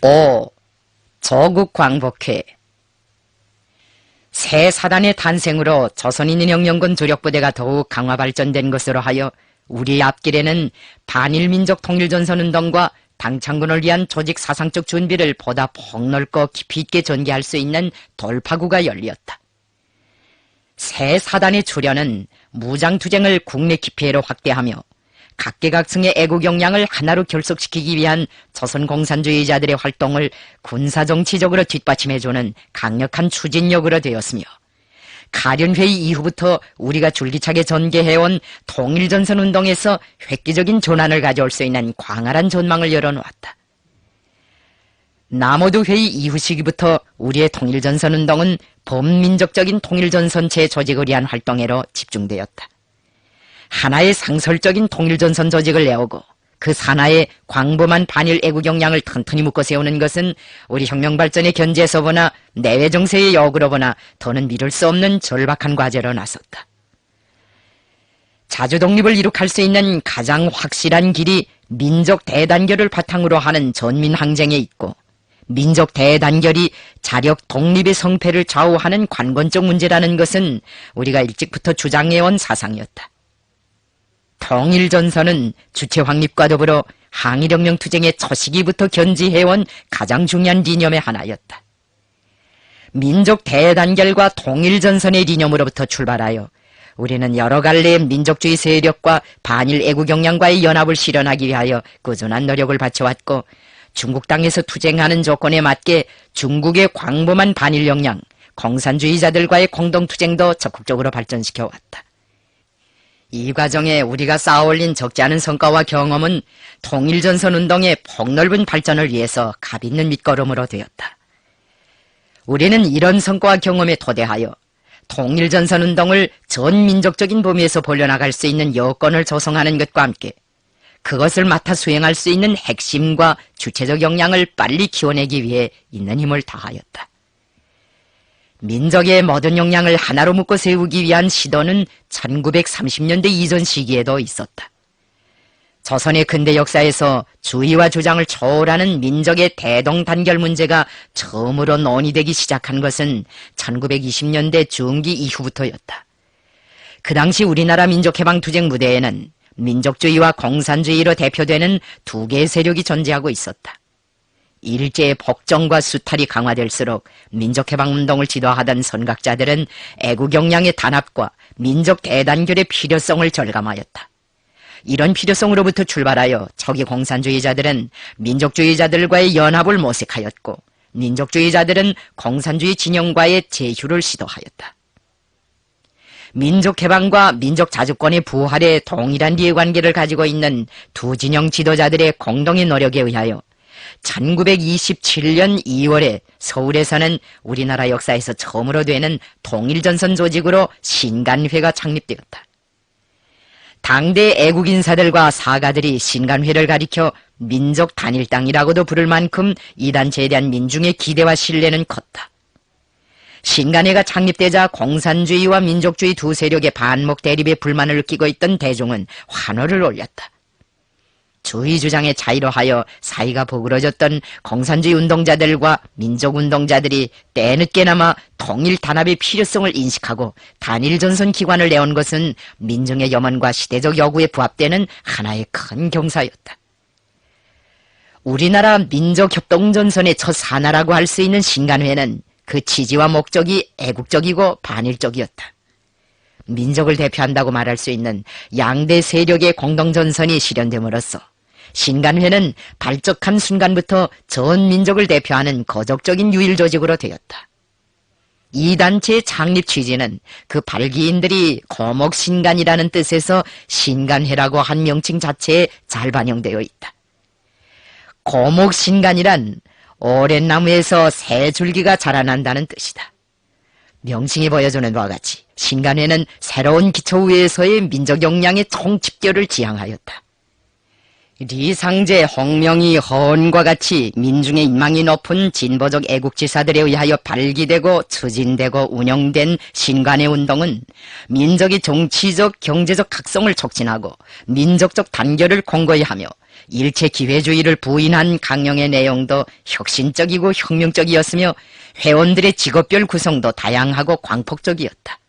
5. 조국광복회. 새 사단의 탄생으로 조선인민혁명군 조력부대가 더욱 강화 발전된 것으로 하여 우리 앞길에는 반일민족 통일전선운동과 당창군을 위한 조직 사상적 준비를 보다 폭넓고 깊이 있게 전개할 수 있는 돌파구가 열렸다. 새 사단의 출현은 무장투쟁을 국내 기피로 확대하며 각계각층의 애국 역량을 하나로 결속시키기 위한 조선공산주의자들의 활동을 군사정치적으로 뒷받침해주는 강력한 추진력으로 되었으며, 가련회의 이후부터 우리가 줄기차게 전개해온 통일전선운동에서 획기적인 전환을 가져올 수 있는 광활한 전망을 열어놓았다. 남오두회의 이후 시기부터 우리의 통일전선운동은 범민족적인 통일전선 재조직을 위한 활동에로 집중되었다. 하나의 상설적인 통일전선 조직을 내오고 그 산하에 광범한 반일 애국 역량을 튼튼히 묶어 세우는 것은 우리 혁명발전의 견지에서 보나 내외 정세의 역으로 보나 더는 미룰 수 없는 절박한 과제로 나섰다. 자주 독립을 이룩할 수 있는 가장 확실한 길이 민족 대단결을 바탕으로 하는 전민항쟁에 있고, 민족 대단결이 자력 독립의 성패를 좌우하는 관건적 문제라는 것은 우리가 일찍부터 주장해온 사상이었다. 통일전선은 주체 확립과 더불어 항일혁명 투쟁의 초시기부터 견지해온 가장 중요한 이념의 하나였다. 민족 대단결과 통일전선의 이념으로부터 출발하여 우리는 여러 갈래의 민족주의 세력과 반일 애국 역량과의 연합을 실현하기 위하여 꾸준한 노력을 바쳐왔고, 중국 땅에서 투쟁하는 조건에 맞게 중국의 광범한 반일 역량, 공산주의자들과의 공동투쟁도 적극적으로 발전시켜왔다. 이 과정에 우리가 쌓아올린 적지 않은 성과와 경험은 통일전선운동의 폭넓은 발전을 위해서 값있는 밑거름으로 되었다. 우리는 이런 성과와 경험에 토대하여 통일전선운동을 전민족적인 범위에서 벌려나갈 수 있는 여건을 조성하는 것과 함께 그것을 맡아 수행할 수 있는 핵심과 주체적 역량을 빨리 키워내기 위해 있는 힘을 다하였다. 민족의 모든 역량을 하나로 묶어 세우기 위한 시도는 1930년대 이전 시기에도 있었다. 조선의 근대 역사에서 주의와 주장을 초월하는 민족의 대동단결 문제가 처음으로 논의되기 시작한 것은 1920년대 중기 이후부터였다. 그 당시 우리나라 민족해방투쟁 무대에는 민족주의와 공산주의로 대표되는 두 개의 세력이 존재하고 있었다. 일제의 복종과 수탈이 강화될수록 민족해방운동을 지도하던 선각자들은 애국 역량의 단합과 민족 대단결의 필요성을 절감하였다. 이런 필요성으로부터 출발하여 초기 공산주의자들은 민족주의자들과의 연합을 모색하였고, 민족주의자들은 공산주의 진영과의 제휴를 시도하였다. 민족해방과 민족자주권의 부활에 동일한 이해관계를 가지고 있는 두 진영 지도자들의 공동의 노력에 의하여 1927년 2월에 서울에서는 우리나라 역사에서 처음으로 되는 통일전선 조직으로 신간회가 창립되었다. 당대 애국인사들과 사가들이 신간회를 가리켜 민족 단일당이라고도 부를 만큼 이 단체에 대한 민중의 기대와 신뢰는 컸다. 신간회가 창립되자 공산주의와 민족주의 두 세력의 반목 대립에 불만을 느끼고 있던 대중은 환호를 올렸다. 주의 주장의 차이로 하여 사이가 버그러졌던 공산주의 운동자들과 민족운동자들이 때늦게나마 통일 단합의 필요성을 인식하고 단일전선 기관을 내온 것은 민중의 염원과 시대적 요구에 부합되는 하나의 큰 경사였다. 우리나라 민족협동전선의 첫 산하라고 할 수 있는 신간회는 그 취지와 목적이 애국적이고 반일적이었다. 민족을 대표한다고 말할 수 있는 양대 세력의 공동전선이 실현됨으로써 신간회는 발족한 순간부터 전 민족을 대표하는 거족적인 유일조직으로 되었다. 이 단체의 창립 취지는 그 발기인들이 고목신간이라는 뜻에서 신간회라고 한 명칭 자체에 잘 반영되어 있다. 고목신간이란 오랜 나무에서 새 줄기가 자라난다는 뜻이다. 명칭이 보여주는 바와 같이 신간회는 새로운 기초 위에서의 민족 역량의 총집결을 지향하였다. 리상제, 홍명희, 허언과 같이 민중의 인망이 높은 진보적 애국지사들에 의하여 발기되고 추진되고 운영된 신간회 운동은 민족의 정치적, 경제적 각성을 촉진하고 민족적 단결을 공고히 하며 일체 기회주의를 부인한 강령의 내용도 혁신적이고 혁명적이었으며 회원들의 직업별 구성도 다양하고 광폭적이었다.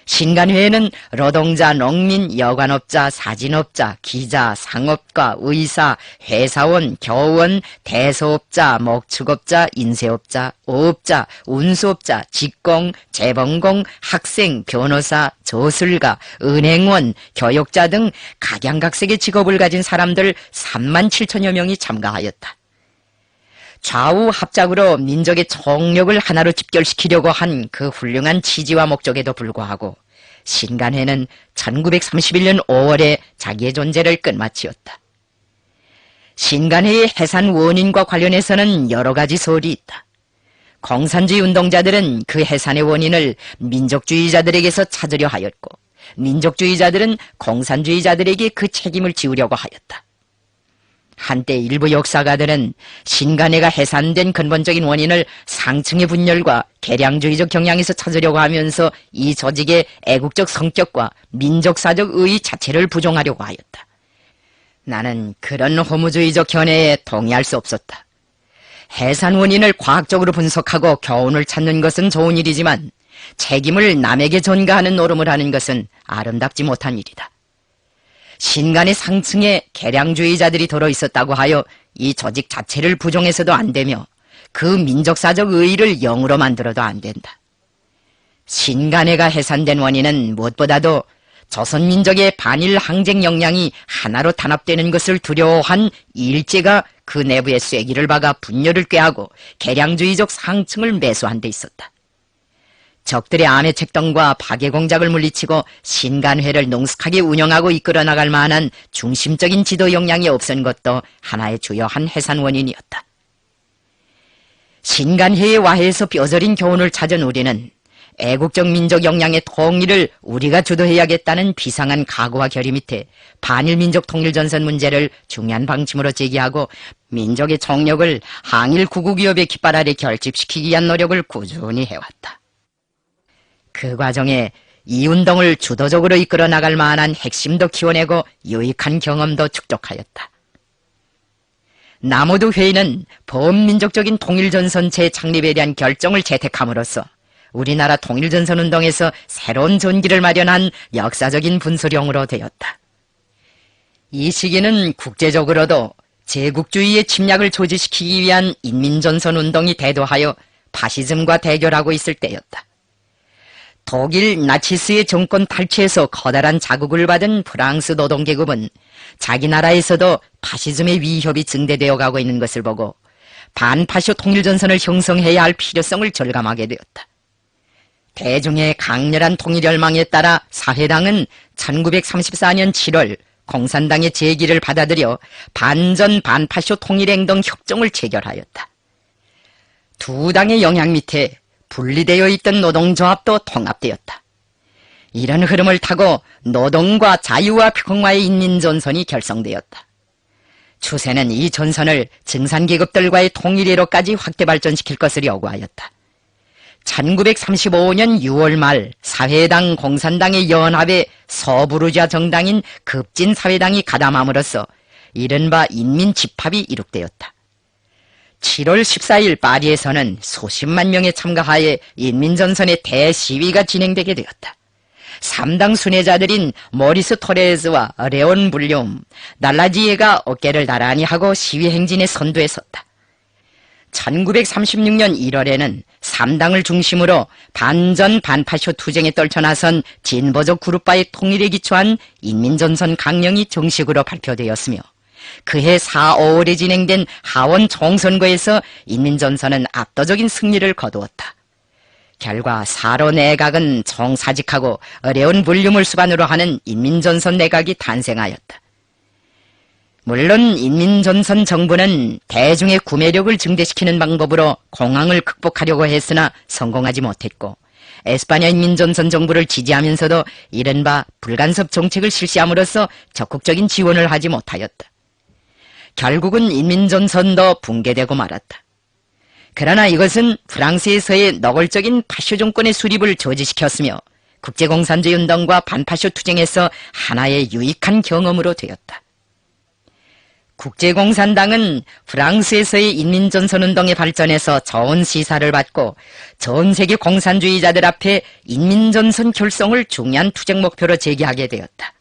신간회에는 노동자, 농민, 여관업자, 사진업자, 기자, 상업가, 의사, 회사원, 교원, 대소업자, 목축업자, 인쇄업자, 어업자, 운수업자, 직공, 재봉공, 학생, 변호사, 저술가, 은행원, 교육자 등 각양각색의 직업을 가진 사람들 3만 7천여 명이 참가하였다. 좌우 합작으로 민족의 총력을 하나로 집결시키려고 한 그 훌륭한 취지와 목적에도 불구하고 신간회는 1931년 5월에 자기의 존재를 끝마치었다. 신간회의 해산 원인과 관련해서는 여러 가지 설이 있다. 공산주의 운동자들은 그 해산의 원인을 민족주의자들에게서 찾으려 하였고, 민족주의자들은 공산주의자들에게 그 책임을 지우려고 하였다. 한때 일부 역사가들은 신간회가 해산된 근본적인 원인을 상층의 분열과 개량주의적 경향에서 찾으려고 하면서 이 조직의 애국적 성격과 민족사적 의의 자체를 부정하려고 하였다. 나는 그런 허무주의적 견해에 동의할 수 없었다. 해산 원인을 과학적으로 분석하고 교훈을 찾는 것은 좋은 일이지만 책임을 남에게 전가하는 노름을 하는 것은 아름답지 못한 일이다. 신간의 상층에 개량주의자들이 들어있었다고 하여 이 조직 자체를 부정해서도 안 되며 그 민족사적 의의를 영으로 만들어도 안 된다. 신간회가 해산된 원인은 무엇보다도 조선민족의 반일 항쟁 역량이 하나로 단합되는 것을 두려워한 일제가 그 내부에 쐐기를 박아 분열을 꾀하고 개량주의적 상층을 매수한 데 있었다. 적들의 암해책동과 파괴 공작을 물리치고 신간회를 능숙하게 운영하고 이끌어 나갈 만한 중심적인 지도 역량이 없은 것도 하나의 주요한 해산 원인이었다. 신간회의 와해에서 뼈저린 교훈을 찾은 우리는 애국적 민족 역량의 통일을 우리가 주도해야겠다는 비상한 각오와 결의 밑에 반일민족 통일전선 문제를 중요한 방침으로 제기하고 민족의 총력을 항일 구국위협의 깃발 아래 결집시키기 위한 노력을 꾸준히 해왔다. 그 과정에 이 운동을 주도적으로 이끌어 나갈 만한 핵심도 키워내고 유익한 경험도 축적하였다. 남우드 회의는 범민족적인 통일전선 재창립에 대한 결정을 채택함으로써 우리나라 통일전선 운동에서 새로운 전기를 마련한 역사적인 분수령으로 되었다. 이 시기는 국제적으로도 제국주의의 침략을 조지시키기 위한 인민전선 운동이 대도하여 파시즘과 대결하고 있을 때였다. 독일 나치스의 정권 탈취에서 커다란 자극을 받은 프랑스 노동계급은 자기 나라에서도 파시즘의 위협이 증대되어 가고 있는 것을 보고 반파쇼 통일전선을 형성해야 할 필요성을 절감하게 되었다. 대중의 강렬한 통일열망에 따라 사회당은 1934년 7월 공산당의 제기를 받아들여 반전 반파쇼 통일행동 협정을 체결하였다. 두 당의 영향 밑에 분리되어 있던 노동조합도 통합되었다. 이런 흐름을 타고 노동과 자유와 평화의 인민전선이 결성되었다. 추세는 이 전선을 증산계급들과의 통일회로까지 확대 발전시킬 것을 요구하였다. 1935년 6월 말 사회당 공산당의 연합에 서부르주아 정당인 급진사회당이 가담함으로써 이른바 인민집합이 이룩되었다. 7월 14일 파리에서는 수십만 명의 참가하에 인민전선의 대시위가 진행되게 되었다. 3당 순회자들인 모리스 토레즈와 레온 불륨, 날라지에가 어깨를 나란히 하고 시위 행진의 선두에 섰다. 1936년 1월에는 3당을 중심으로 반전 반파쇼 투쟁에 떨쳐나선 진보적 그룹과의 통일에 기초한 인민전선 강령이 정식으로 발표되었으며 그해 4, 5월에 진행된 하원 총선거에서 인민전선은 압도적인 승리를 거두었다. 결과 사로 내각은 총사직하고 어려운 볼륨을 수반으로 하는 인민전선 내각이 탄생하였다. 물론 인민전선 정부는 대중의 구매력을 증대시키는 방법으로 공황을 극복하려고 했으나 성공하지 못했고 에스파냐 인민전선 정부를 지지하면서도 이른바 불간섭 정책을 실시함으로써 적극적인 지원을 하지 못하였다. 결국은 인민전선도 붕괴되고 말았다. 그러나 이것은 프랑스에서의 노골적인 파쇼 정권의 수립을 저지시켰으며 국제공산주의 운동과 반파쇼 투쟁에서 하나의 유익한 경험으로 되었다. 국제공산당은 프랑스에서의 인민전선운동의 발전에서 좋은 시사를 받고 전 세계 공산주의자들 앞에 인민전선 결성을 중요한 투쟁 목표로 제기하게 되었다.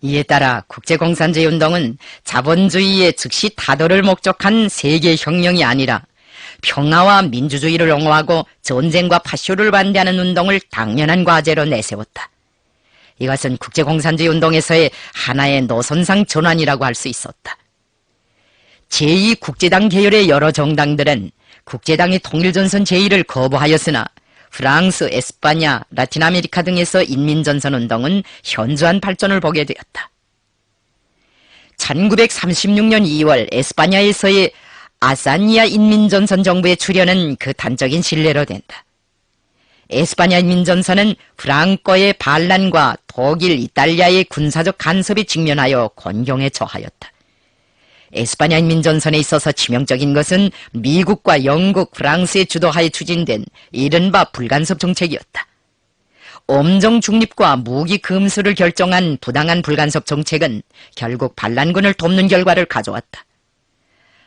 이에 따라 국제공산주의 운동은 자본주의의 즉시 타도를 목적한 세계혁명이 아니라 평화와 민주주의를 옹호하고 전쟁과 파쇼를 반대하는 운동을 당연한 과제로 내세웠다. 이것은 국제공산주의 운동에서의 하나의 노선상 전환이라고 할 수 있었다. 제2국제당 계열의 여러 정당들은 국제당의 통일전선 제의를 거부하였으나 프랑스, 에스파냐, 라틴 아메리카 등에서 인민전선운동은 현저한 발전을 보게 되었다. 1936년 2월 에스파냐에서의 아사니아 인민전선 정부의 출현은 그 단적인 신뢰로 된다. 에스파냐 인민전선은 프랑코의 반란과 독일, 이탈리아의 군사적 간섭에 직면하여 곤경에 처하였다. 에스파냐 인민전선에 있어서 치명적인 것은 미국과 영국, 프랑스의 주도하에 추진된 이른바 불간섭 정책이었다. 엄정 중립과 무기 금수를 결정한 부당한 불간섭 정책은 결국 반란군을 돕는 결과를 가져왔다.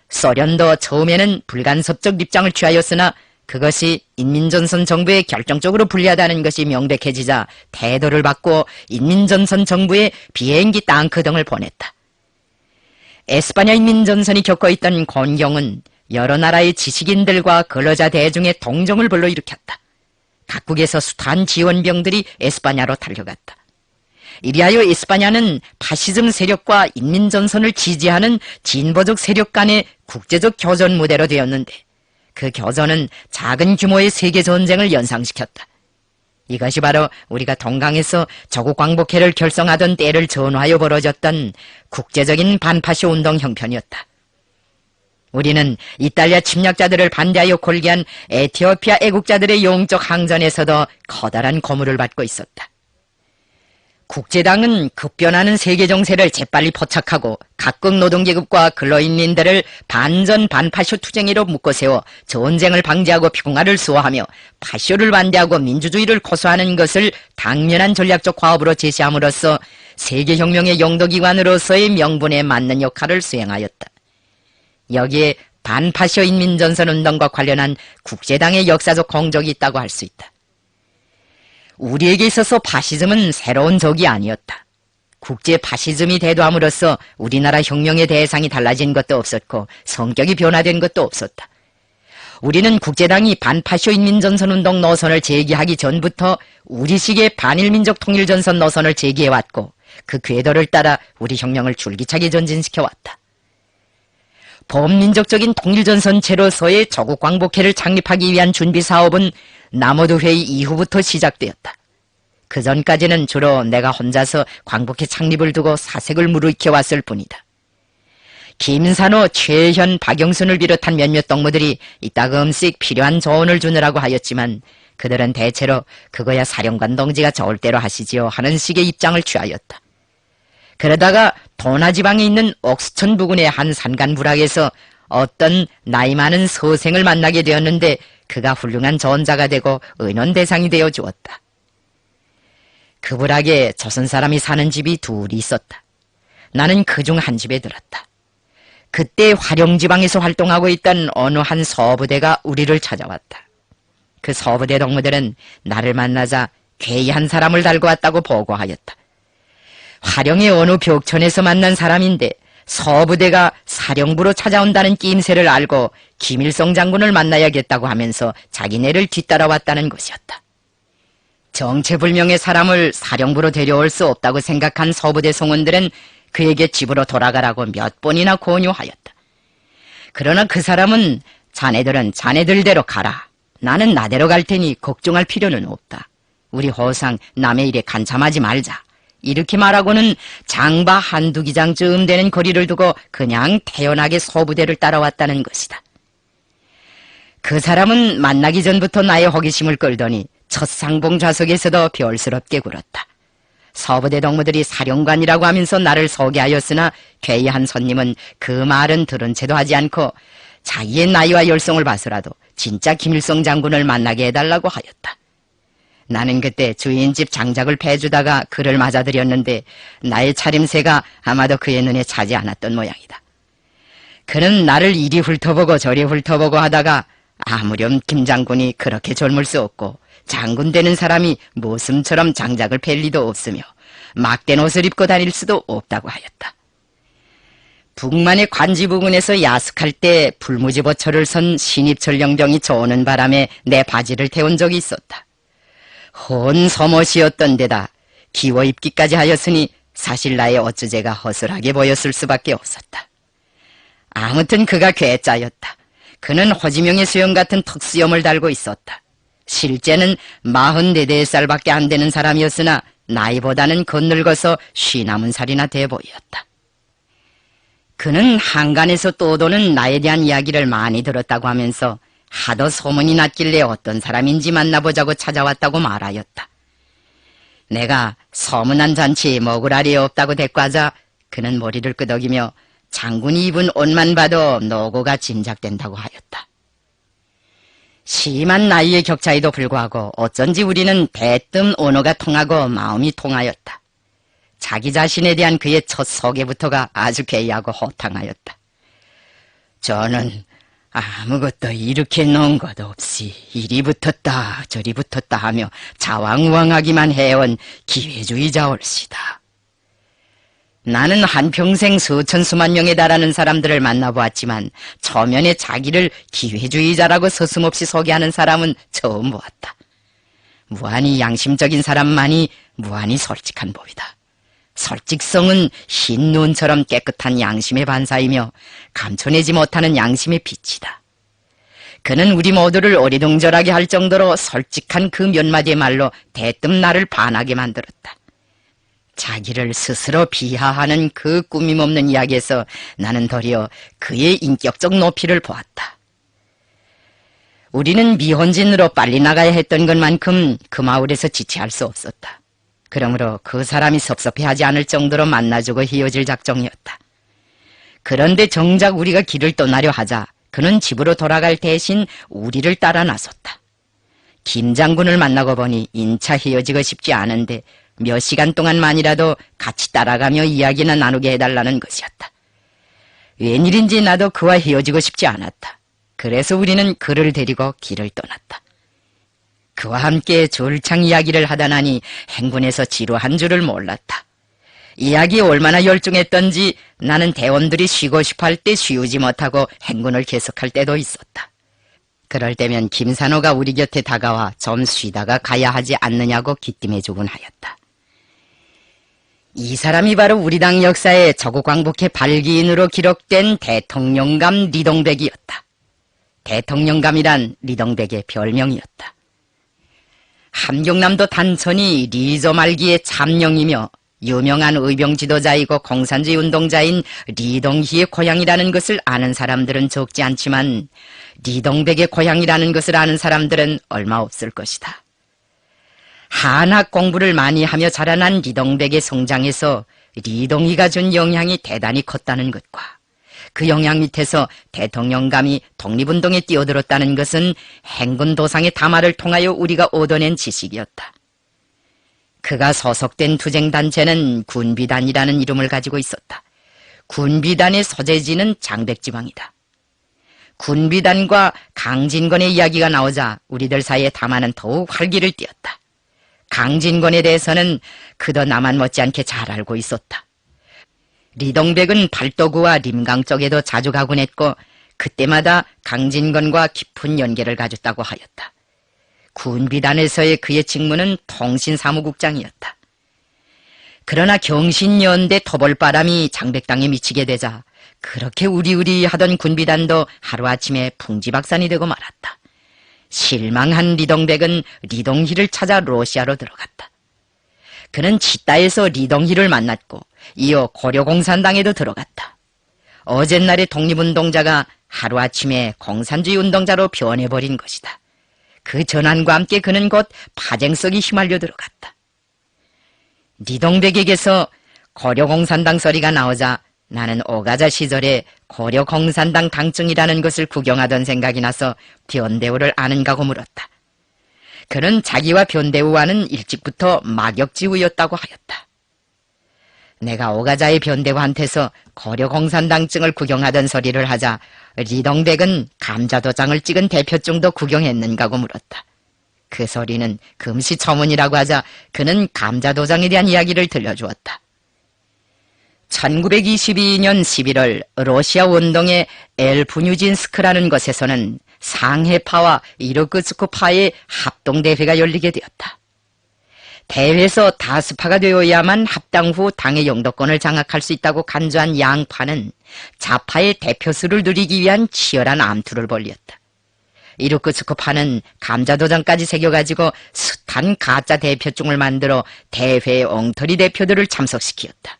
소련도 처음에는 불간섭적 입장을 취하였으나 그것이 인민전선 정부에 결정적으로 불리하다는 것이 명백해지자 태도를 바꾸어 인민전선 정부에 비행기, 탱크 등을 보냈다. 에스파냐 인민전선이 겪고 있던 곤경은 여러 나라의 지식인들과 근로자 대중의 동정을 불러일으켰다. 각국에서 숱한 지원병들이 에스파냐로 달려갔다. 이리하여 에스파냐는 파시즘 세력과 인민전선을 지지하는 진보적 세력 간의 국제적 교전 무대로 되었는데 그 교전은 작은 규모의 세계전쟁을 연상시켰다. 이것이 바로 우리가 동강에서 조국 광복회를 결성하던 때를 전후하여 벌어졌던 국제적인 반파쇼 운동 형편이었다. 우리는 이탈리아 침략자들을 반대하여 골기한 에티오피아 애국자들의 영적 항전에서도 커다란 고무를 받고 있었다. 국제당은 급변하는 세계 정세를 재빨리 포착하고 각국 노동계급과 근로인민들을 반전 반파쇼 투쟁으로 묶어세워 전쟁을 방지하고 평화를 수호하며 파쇼를 반대하고 민주주의를 고수하는 것을 당면한 전략적 과업으로 제시함으로써 세계혁명의 영도기관으로서의 명분에 맞는 역할을 수행하였다. 여기에 반파쇼 인민전선운동과 관련한 국제당의 역사적 공적이 있다고 할 수 있다. 우리에게 있어서 파시즘은 새로운 적이 아니었다. 국제 파시즘이 대두함으로써 우리나라 혁명의 대상이 달라진 것도 없었고 성격이 변화된 것도 없었다. 우리는 국제당이 반파쇼 인민전선운동 노선을 제기하기 전부터 우리식의 반일민족 통일전선 노선을 제기해왔고 그 궤도를 따라 우리 혁명을 줄기차게 전진시켜왔다. 범민족적인 통일전선체로서의 조국 광복회를 창립하기 위한 준비사업은 남오도 회의 이후부터 시작되었다. 그 전까지는 주로 내가 혼자서 광복회 창립을 두고 사색을 무르익혀왔을 뿐이다. 김산호, 최현, 박영순을 비롯한 몇몇 동무들이 이따금씩 필요한 조언을 주느라고 하였지만 그들은 대체로 그거야 사령관 동지가 좋을 대로 하시지요 하는 식의 입장을 취하였다. 그러다가 도나지방에 있는 옥수천 부근의 한 산간부락에서 어떤 나이 많은 서생을 만나게 되었는데 그가 훌륭한 전자가 되고 의논 대상이 되어 주었다. 그 부락에 조선 사람이 사는 집이 둘이 있었다. 나는 그중 한 집에 들었다. 그때 화룡지방에서 활동하고 있던 어느 한 서부대가 우리를 찾아왔다. 그 서부대 동무들은 나를 만나자 괴이한 사람을 달고 왔다고 보고하였다. 화룡의 어느 벽천에서 만난 사람인데 서부대가 사령부로 찾아온다는 낌새를 알고 김일성 장군을 만나야겠다고 하면서 자기네를 뒤따라왔다는 것이었다. 정체불명의 사람을 사령부로 데려올 수 없다고 생각한 서부대 송원들은 그에게 집으로 돌아가라고 몇 번이나 권유하였다. 그러나 그 사람은 자네들은 자네들대로 가라. 나는 나대로 갈 테니 걱정할 필요는 없다. 우리 호상 남의 일에 간참하지 말자. 이렇게 말하고는 장바 한두 기장쯤 되는 거리를 두고 그냥 태연하게 서부대를 따라왔다는 것이다. 그 사람은 만나기 전부터 나의 호기심을 끌더니 첫 상봉 좌석에서도 별스럽게 굴었다. 서부대 동무들이 사령관이라고 하면서 나를 소개하였으나 괴이한 손님은 그 말은 들은 채도 하지 않고 자기의 나이와 열성을 봐서라도 진짜 김일성 장군을 만나게 해달라고 하였다. 나는 그때 주인집 장작을 패주다가 그를 맞아들였는데 나의 차림새가 아마도 그의 눈에 차지 않았던 모양이다. 그는 나를 이리 훑어보고 저리 훑어보고 하다가 아무렴 김 장군이 그렇게 젊을 수 없고 장군 되는 사람이 모슴처럼 장작을 팰 리도 없으며 막된 옷을 입고 다닐 수도 없다고 하였다. 북만의 관지 부근에서 야숙할 때 불무지보철을 선 신입철 영병이 저오는 바람에 내 바지를 태운 적이 있었다. 헌 서못이었던 데다 기워 입기까지 하였으니 사실 나의 어쩌제가 허술하게 보였을 수밖에 없었다. 아무튼 그가 괴짜였다. 그는 허지명의 수염 같은 턱수염을 달고 있었다. 실제는 44살밖에 안 되는 사람이었으나 나이보다는 겉늙어서 쉬남은 살이나 돼 보였다. 그는 한간에서 떠도는 나에 대한 이야기를 많이 들었다고 하면서 하도 소문이 났길래 어떤 사람인지 만나보자고 찾아왔다고 말하였다. 내가 소문난 잔치 먹을 알이 없다고 대꾸하자 그는 머리를 끄덕이며 장군이 입은 옷만 봐도 노고가 짐작된다고 하였다. 심한 나이의 격차에도 불구하고 어쩐지 우리는 대뜸 언어가 통하고 마음이 통하였다. 자기 자신에 대한 그의 첫 소개부터가 아주 괴이하고 호탕하였다. 저는 아무것도 일으켜 놓은 것 없이 이리 붙었다 저리 붙었다 하며 자왕우왕하기만 해온 기회주의자올시다. 나는 한평생 수천 수만 명에 달하는 사람들을 만나보았지만 처면에 자기를 기회주의자라고 서슴없이 소개하는 사람은 처음 보았다. 무한히 양심적인 사람만이 무한히 솔직한 법이다. 솔직성은 흰 눈처럼 깨끗한 양심의 반사이며 감춰내지 못하는 양심의 빛이다. 그는 우리 모두를 어리둥절하게 할 정도로 솔직한 그 몇 마디의 말로 대뜸 나를 반하게 만들었다. 자기를 스스로 비하하는 그 꾸밈없는 이야기에서 나는 도리어 그의 인격적 높이를 보았다. 우리는 미혼진으로 빨리 나가야 했던 것만큼 그 마을에서 지체할 수 없었다. 그러므로 그 사람이 섭섭해하지 않을 정도로 만나주고 헤어질 작정이었다. 그런데 정작 우리가 길을 떠나려 하자 그는 집으로 돌아갈 대신 우리를 따라 나섰다. 김 장군을 만나고 보니 인차 헤어지고 싶지 않은데 몇 시간 동안만이라도 같이 따라가며 이야기나 나누게 해달라는 것이었다. 웬일인지 나도 그와 헤어지고 싶지 않았다. 그래서 우리는 그를 데리고 길을 떠났다. 그와 함께 졸창 이야기를 하다 나니 행군에서 지루한 줄을 몰랐다. 이야기에 얼마나 열중했던지 나는 대원들이 쉬고 싶어 할 때 쉬우지 못하고 행군을 계속할 때도 있었다. 그럴 때면 김산호가 우리 곁에 다가와 좀 쉬다가 가야 하지 않느냐고 기띔해주곤 하였다. 이 사람이 바로 우리 당 역사에 조국왕복회 발기인으로 기록된 대통령감 리동백이었다. 대통령감이란 리동백의 별명이었다. 함경남도 단천이 리조 말기의 참령이며 유명한 의병 지도자이고 공산주의 운동자인 리동희의 고향이라는 것을 아는 사람들은 적지 않지만 리동백의 고향이라는 것을 아는 사람들은 얼마 없을 것이다. 한학 공부를 많이 하며 자라난 리동백의 성장에서 리동희가 준 영향이 대단히 컸다는 것과 그 영향 밑에서 대통령감이 독립운동에 뛰어들었다는 것은 행군 도상의 담화를 통하여 우리가 얻어낸 지식이었다. 그가 소속된 투쟁단체는 군비단이라는 이름을 가지고 있었다. 군비단의 소재지는 장백지방이다. 군비단과 강진권의 이야기가 나오자 우리들 사이에 담화는 더욱 활기를 띠었다. 강진권에 대해서는 그도 나만 못지않게 잘 알고 있었다. 리동백은 발도구와 림강 쪽에도 자주 가곤 했고 그때마다 강진권과 깊은 연계를 가졌다고 하였다. 군비단에서의 그의 직무는 통신사무국장이었다. 그러나 경신연대 토벌바람이 장백당에 미치게 되자 그렇게 우리우리하던 군비단도 하루아침에 풍지박산이 되고 말았다. 실망한 리동백은 리동희를 찾아 러시아로 들어갔다. 그는 치따에서 리동희를 만났고 이어 고려공산당에도 들어갔다. 어젯날의 독립운동자가 하루아침에 공산주의 운동자로 변해버린 것이다. 그 전환과 함께 그는 곧 파쟁석이 휘말려 들어갔다. 리동백에게서 고려공산당 소리가 나오자 나는 오가자 시절에 고려공산당 당증이라는 것을 구경하던 생각이 나서 변대우를 아는가고 물었다. 그는 자기와 변대우와는 일찍부터 막역지우였다고 하였다. 내가 오가자의 변대호한테서 고려공산당증을 구경하던 소리를 하자 리동백은 감자도장을 찍은 대표증도 구경했는가고 물었다. 그 소리는 금시초문이라고 하자 그는 감자도장에 대한 이야기를 들려주었다. 1922년 11월 러시아 원동의 엘푸뉴진스크라는 곳에서는 상해파와 이르크스크파의 합동대회가 열리게 되었다. 대회에서 다수파가 되어야만 합당 후 당의 영도권을 장악할 수 있다고 간주한 양파는 좌파의 대표수를 누리기 위한 치열한 암투를 벌였다. 이르크스크파는 감자도장까지 새겨가지고 숱한 가짜 대표증을 만들어 대회의 엉터리 대표들을 참석시켰다.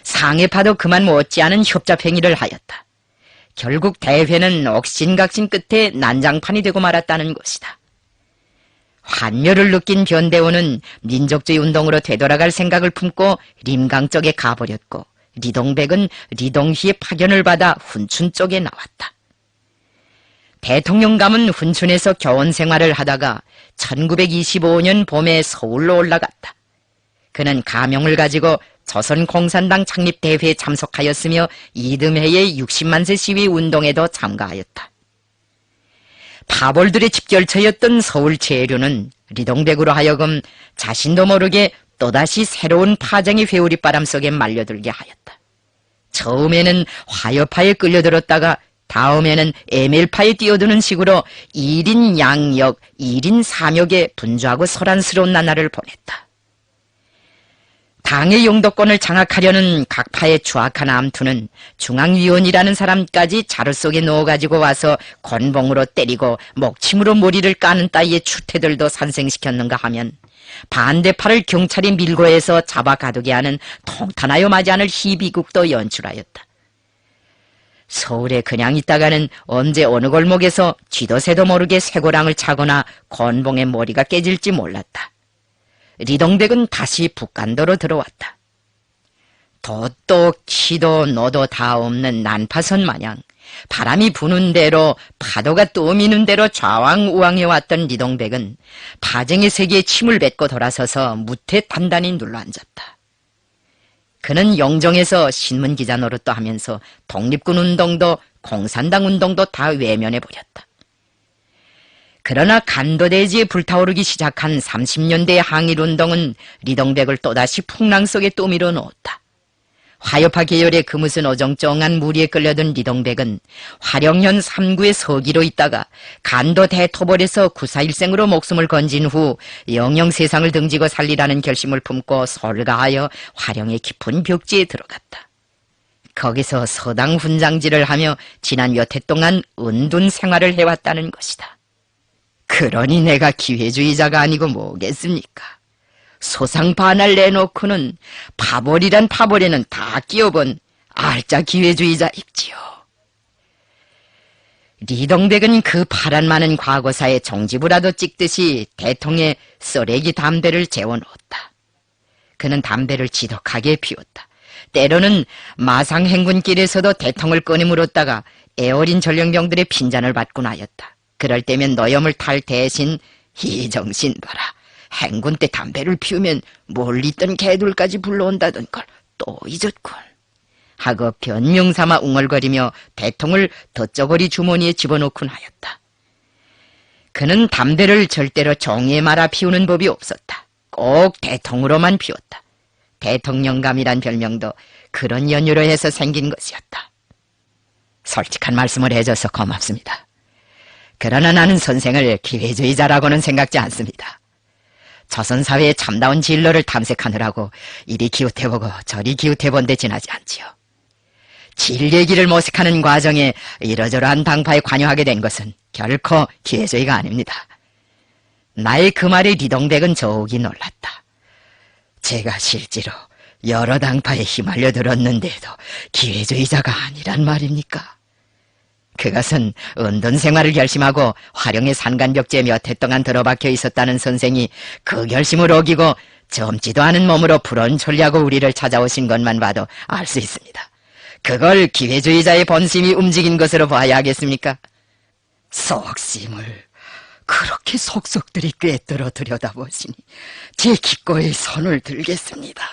상해파도 그만 못지않은 협잡행위를 하였다. 결국 대회는 옥신각신 끝에 난장판이 되고 말았다는 것이다. 환멸을 느낀 변대호는 민족주의 운동으로 되돌아갈 생각을 품고 림강 쪽에 가버렸고 리동백은 리동희의 파견을 받아 훈춘 쪽에 나왔다. 대통령감은 훈춘에서 교원 생활을 하다가 1925년 봄에 서울로 올라갔다. 그는 가명을 가지고 조선공산당 창립대회에 참석하였으며 이듬해의 60만세 시위 운동에도 참가하였다. 파벌들의 집결처였던 서울 제류는 리동백으로 하여금 자신도 모르게 또다시 새로운 파장의 회오리바람 속에 말려들게 하였다. 처음에는 화여파에 끌려들었다가 다음에는 에밀파에 뛰어드는 식으로 1인 양역, 1인 삼역에 분주하고 소란스러운 나날을 보냈다. 당의 영도권을 장악하려는 각파의 추악한 암투는 중앙위원이라는 사람까지 자루 속에 넣어가지고 와서 권봉으로 때리고 목침으로 머리를 까는 따위의 추태들도 산생시켰는가 하면 반대파를 경찰이 밀고 해서 잡아 가두게 하는 통탄하여 마지 않을 희비극도 연출하였다. 서울에 그냥 있다가는 언제 어느 골목에서 쥐도 새도 모르게 쇠고랑을 차거나 권봉의 머리가 깨질지 몰랐다. 리동백은 다시 북간도로 들어왔다. 돛도 키도 노도 다 없는 난파선 마냥 바람이 부는 대로 파도가 떠미는 대로 좌왕우왕해왔던 리동백은 파쟁의 세계에 침을 뱉고 돌아서서 무태 단단히 눌러앉았다. 그는 영정에서 신문기자 노릇도 하면서 독립군 운동도 공산당 운동도 다 외면해버렸다. 그러나 간도대지에 불타오르기 시작한 30년대의 항일운동은 리동백을 또다시 풍랑 속에 떠밀어 놓았다. 화여파 계열의 그 무슨 어정쩡한 무리에 끌려든 리동백은 화령현 3구의 서기로 있다가 간도 대토벌에서 구사일생으로 목숨을 건진 후 영영 세상을 등지고 살리라는 결심을 품고 설가하여 화령의 깊은 벽지에 들어갔다. 거기서 서당 훈장질을 하며 지난 몇 해 동안 은둔 생활을 해왔다는 것이다. 그러니 내가 기회주의자가 아니고 뭐겠습니까? 소상반할 내놓고는 파벌이란 파벌에는 다 끼어본 알짜 기회주의자입지요. 리동백은 그 파란 많은 과거사의 종지부라도 찍듯이 대통의 쓰레기 담배를 재워놓았다. 그는 담배를 지독하게 피웠다. 때로는 마상행군길에서도 대통을 꺼내 물었다가 애어린 전령병들의 핀잔을 받곤 하였다. 그럴 때면 노염을 탈 대신 이 정신 봐라. 행군 때 담배를 피우면 멀리 있던 개들까지 불러온다던 걸 또 잊었군. 하고 변명삼아 웅얼거리며 대통을 덧저고리 주머니에 집어넣곤 하였다. 그는 담배를 절대로 종이에 말아 피우는 법이 없었다. 꼭 대통으로만 피웠다. 대통령감이란 별명도 그런 연유로 해서 생긴 것이었다. 솔직한 말씀을 해줘서 고맙습니다. 그러나 나는 선생을 기회주의자라고는 생각지 않습니다. 조선사회의 참다운 진로를 탐색하느라고 이리 기웃해보고 저리 기웃해본 데 지나지 않지요. 질 얘기를 모색하는 과정에 이러저러한 당파에 관여하게 된 것은 결코 기회주의가 아닙니다. 나의 그 말에 리동백은 저기 놀랐다. 제가 실제로 여러 당파에 휘말려 들었는데도 기회주의자가 아니란 말입니까? 그것은 은둔 생활을 결심하고 화령의 산간벽지에 몇 해 동안 들어박혀 있었다는 선생이 그 결심을 어기고 젊지도 않은 몸으로 불언천리하고 우리를 찾아오신 것만 봐도 알 수 있습니다. 그걸 기회주의자의 본심이 움직인 것으로 봐야 하겠습니까? 속심을 그렇게 속속들이 꿰뚫어 들여다보시니 제 기꺼이 손을 들겠습니다.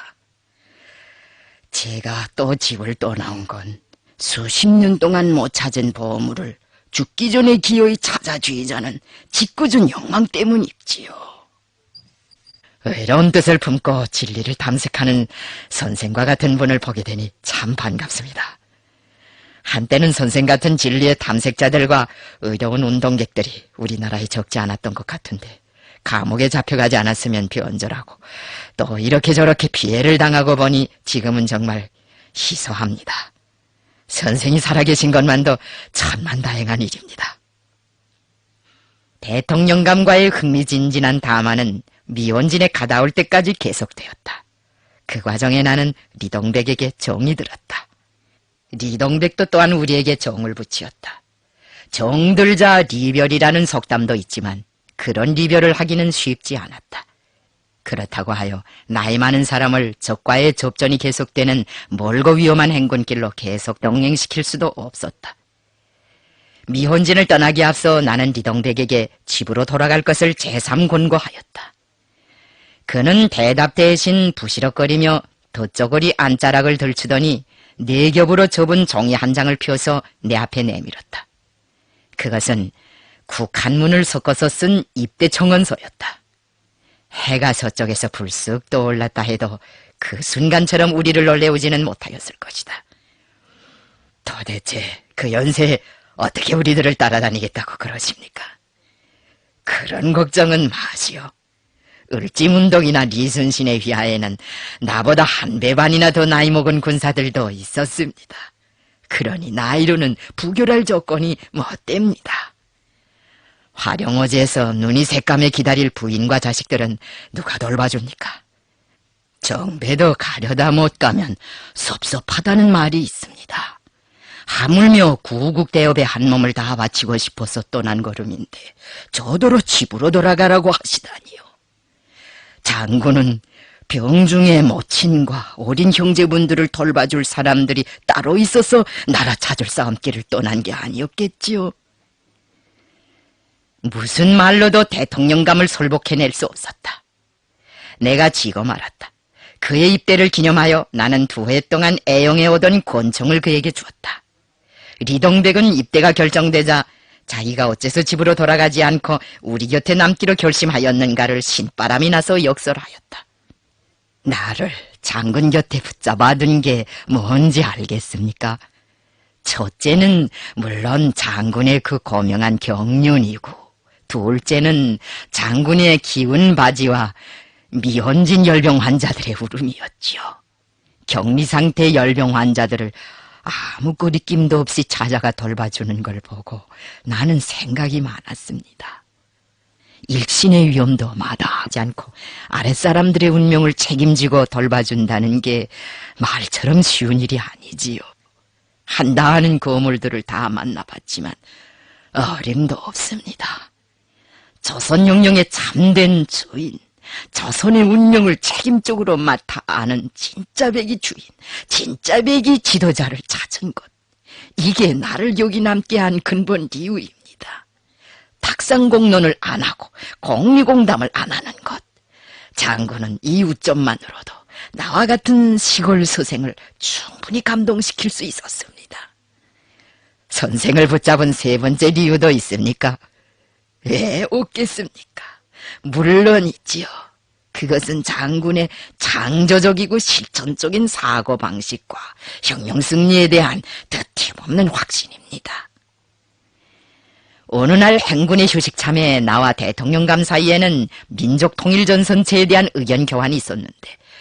제가 또 집을 떠나온 건 수십 년 동안 못 찾은 보물을 죽기 전에 기어이 찾아주의자는 짓궂은 욕망 때문이지요. 의로운 뜻을 품고 진리를 탐색하는 선생과 같은 분을 보게 되니 참 반갑습니다. 한때는 선생 같은 진리의 탐색자들과 의로운 운동객들이 우리나라에 적지 않았던 것 같은데 감옥에 잡혀가지 않았으면 변절하고 또 이렇게 저렇게 피해를 당하고 보니 지금은 정말 희소합니다. 선생이 살아계신 것만도 천만다행한 일입니다. 대통령감과의 흥미진진한 담화는 미원진에 가다 올 때까지 계속되었다. 그 과정에 나는 리동백에게 정이 들었다. 리동백도 또한 우리에게 정을 붙이었다. 정들자 리별이라는 속담도 있지만 그런 리별을 하기는 쉽지 않았다. 그렇다고 하여 나이 많은 사람을 적과의 접전이 계속되는 멀고 위험한 행군길로 계속 동행시킬 수도 없었다. 미혼진을 떠나기 앞서 나는 리동백에게 집으로 돌아갈 것을 재삼 권고하였다. 그는 대답 대신 부시럭거리며 덧저고리 안자락을 들추더니 네 겹으로 접은 종이 한 장을 펴서 내 앞에 내밀었다. 그것은 국한문을 섞어서 쓴 입대 청원서였다. 해가 서쪽에서 불쑥 떠올랐다 해도 그 순간처럼 우리를 놀래우지는 못하였을 것이다. 도대체 그 연세에 어떻게 우리들을 따라다니겠다고 그러십니까? 그런 걱정은 마시오. 을지문동이나 리순신의 휘하에는 나보다 한 배 반이나 더 나이 먹은 군사들도 있었습니다. 그러니 나이로는 부결할 조건이 못됩니다. 화룡오지에서 눈이 새까매 기다릴 부인과 자식들은 누가 돌봐줍니까? 정배도 가려다 못 가면 섭섭하다는 말이 있습니다. 하물며 구국대업에 한 몸을 다 바치고 싶어서 떠난 걸음인데 저더러 집으로 돌아가라고 하시다니요. 장군은 병중의 모친과 어린 형제분들을 돌봐줄 사람들이 따로 있어서 나라 찾을 싸움길을 떠난 게 아니었겠지요. 무슨 말로도 대통령감을 설복해낼 수 없었다. 내가 지고 말았다. 그의 입대를 기념하여 나는 2해 동안 애용해 오던 권총을 그에게 주었다. 리동백은 입대가 결정되자 자기가 어째서 집으로 돌아가지 않고 우리 곁에 남기로 결심하였는가를 신바람이 나서 역설하였다. 나를 장군 곁에 붙잡아둔 게 뭔지 알겠습니까? 첫째는 물론 장군의 그 고명한 경륜이고, 둘째는 장군의 기운 바지와 미혼진 열병 환자들의 울음이었지요. 격리상태 열병 환자들을 아무 거리낌도 없이 찾아가 돌봐주는 걸 보고 나는 생각이 많았습니다. 일신의 위험도 마다하지 않고 아랫사람들의 운명을 책임지고 돌봐준다는 게 말처럼 쉬운 일이 아니지요. 한다 하는 거물들을 다 만나봤지만 어림도 없습니다. 조선 영령의 참된 주인, 조선의 운명을 책임적으로 맡아 아는 진짜배기 주인, 진짜배기 지도자를 찾은 것, 이게 나를 여기 남게 한 근본 이유입니다. 탁상공론을 안 하고 공리공담을 안 하는 것, 장군은 이 우점만으로도 나와 같은 시골 서생을 충분히 감동시킬 수 있었습니다. 선생을 붙잡은 3번째 이유도 있습니까? 왜 없겠습니까? 물론 있지요. 그것은 장군의 창조적이고 실천적인 사고방식과 혁명승리에 대한 드팀없는 확신입니다. 어느 날 행군의 휴식 참에 나와 대통령감 사이에는 민족통일전선체에 대한 의견 교환이 있었는데,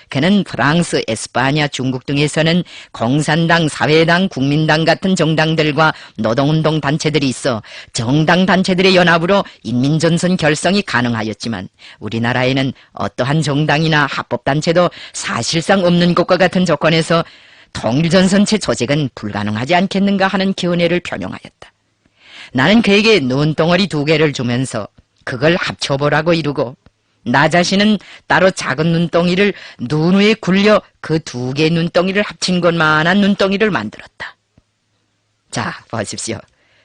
그는 프랑스, 에스파냐, 중국 등에서는 공산당, 사회당, 국민당 같은 정당들과 노동운동 단체들이 있어 정당 단체들의 연합으로 인민전선 결성이 가능하였지만 우리나라에는 어떠한 정당이나 합법단체도 사실상 없는 것과 같은 조건에서 통일전선체 조직은 불가능하지 않겠는가 하는 견해를 표명하였다. 나는 그에게 눈덩어리 2개를 주면서 그걸 합쳐보라고 이루고 나 자신은 따로 작은 눈덩이를 눈 위에 굴려 그 2개 눈덩이를 합친 것만한 눈덩이를 만들었다. 자, 보십시오.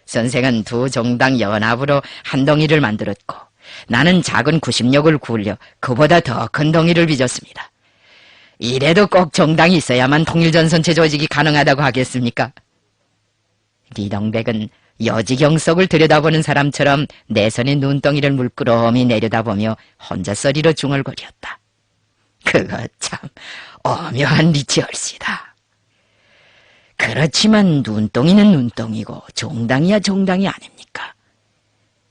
선생은 2 정당 연합으로 한 덩이를 만들었고 나는 작은 구심력을 굴려 그보다 더 큰 덩이를 빚었습니다. 이래도 꼭 정당이 있어야만 통일전선체 조직이 가능하다고 하겠습니까? 리동백은 여지경석을 들여다보는 사람처럼 내선의 눈덩이를 물끄러미 내려다보며 혼자 소리로 중얼거렸다. 그거 참 오묘한 리치얼시다. 그렇지만 눈덩이는 눈덩이고 정당이야 정당이 아닙니까?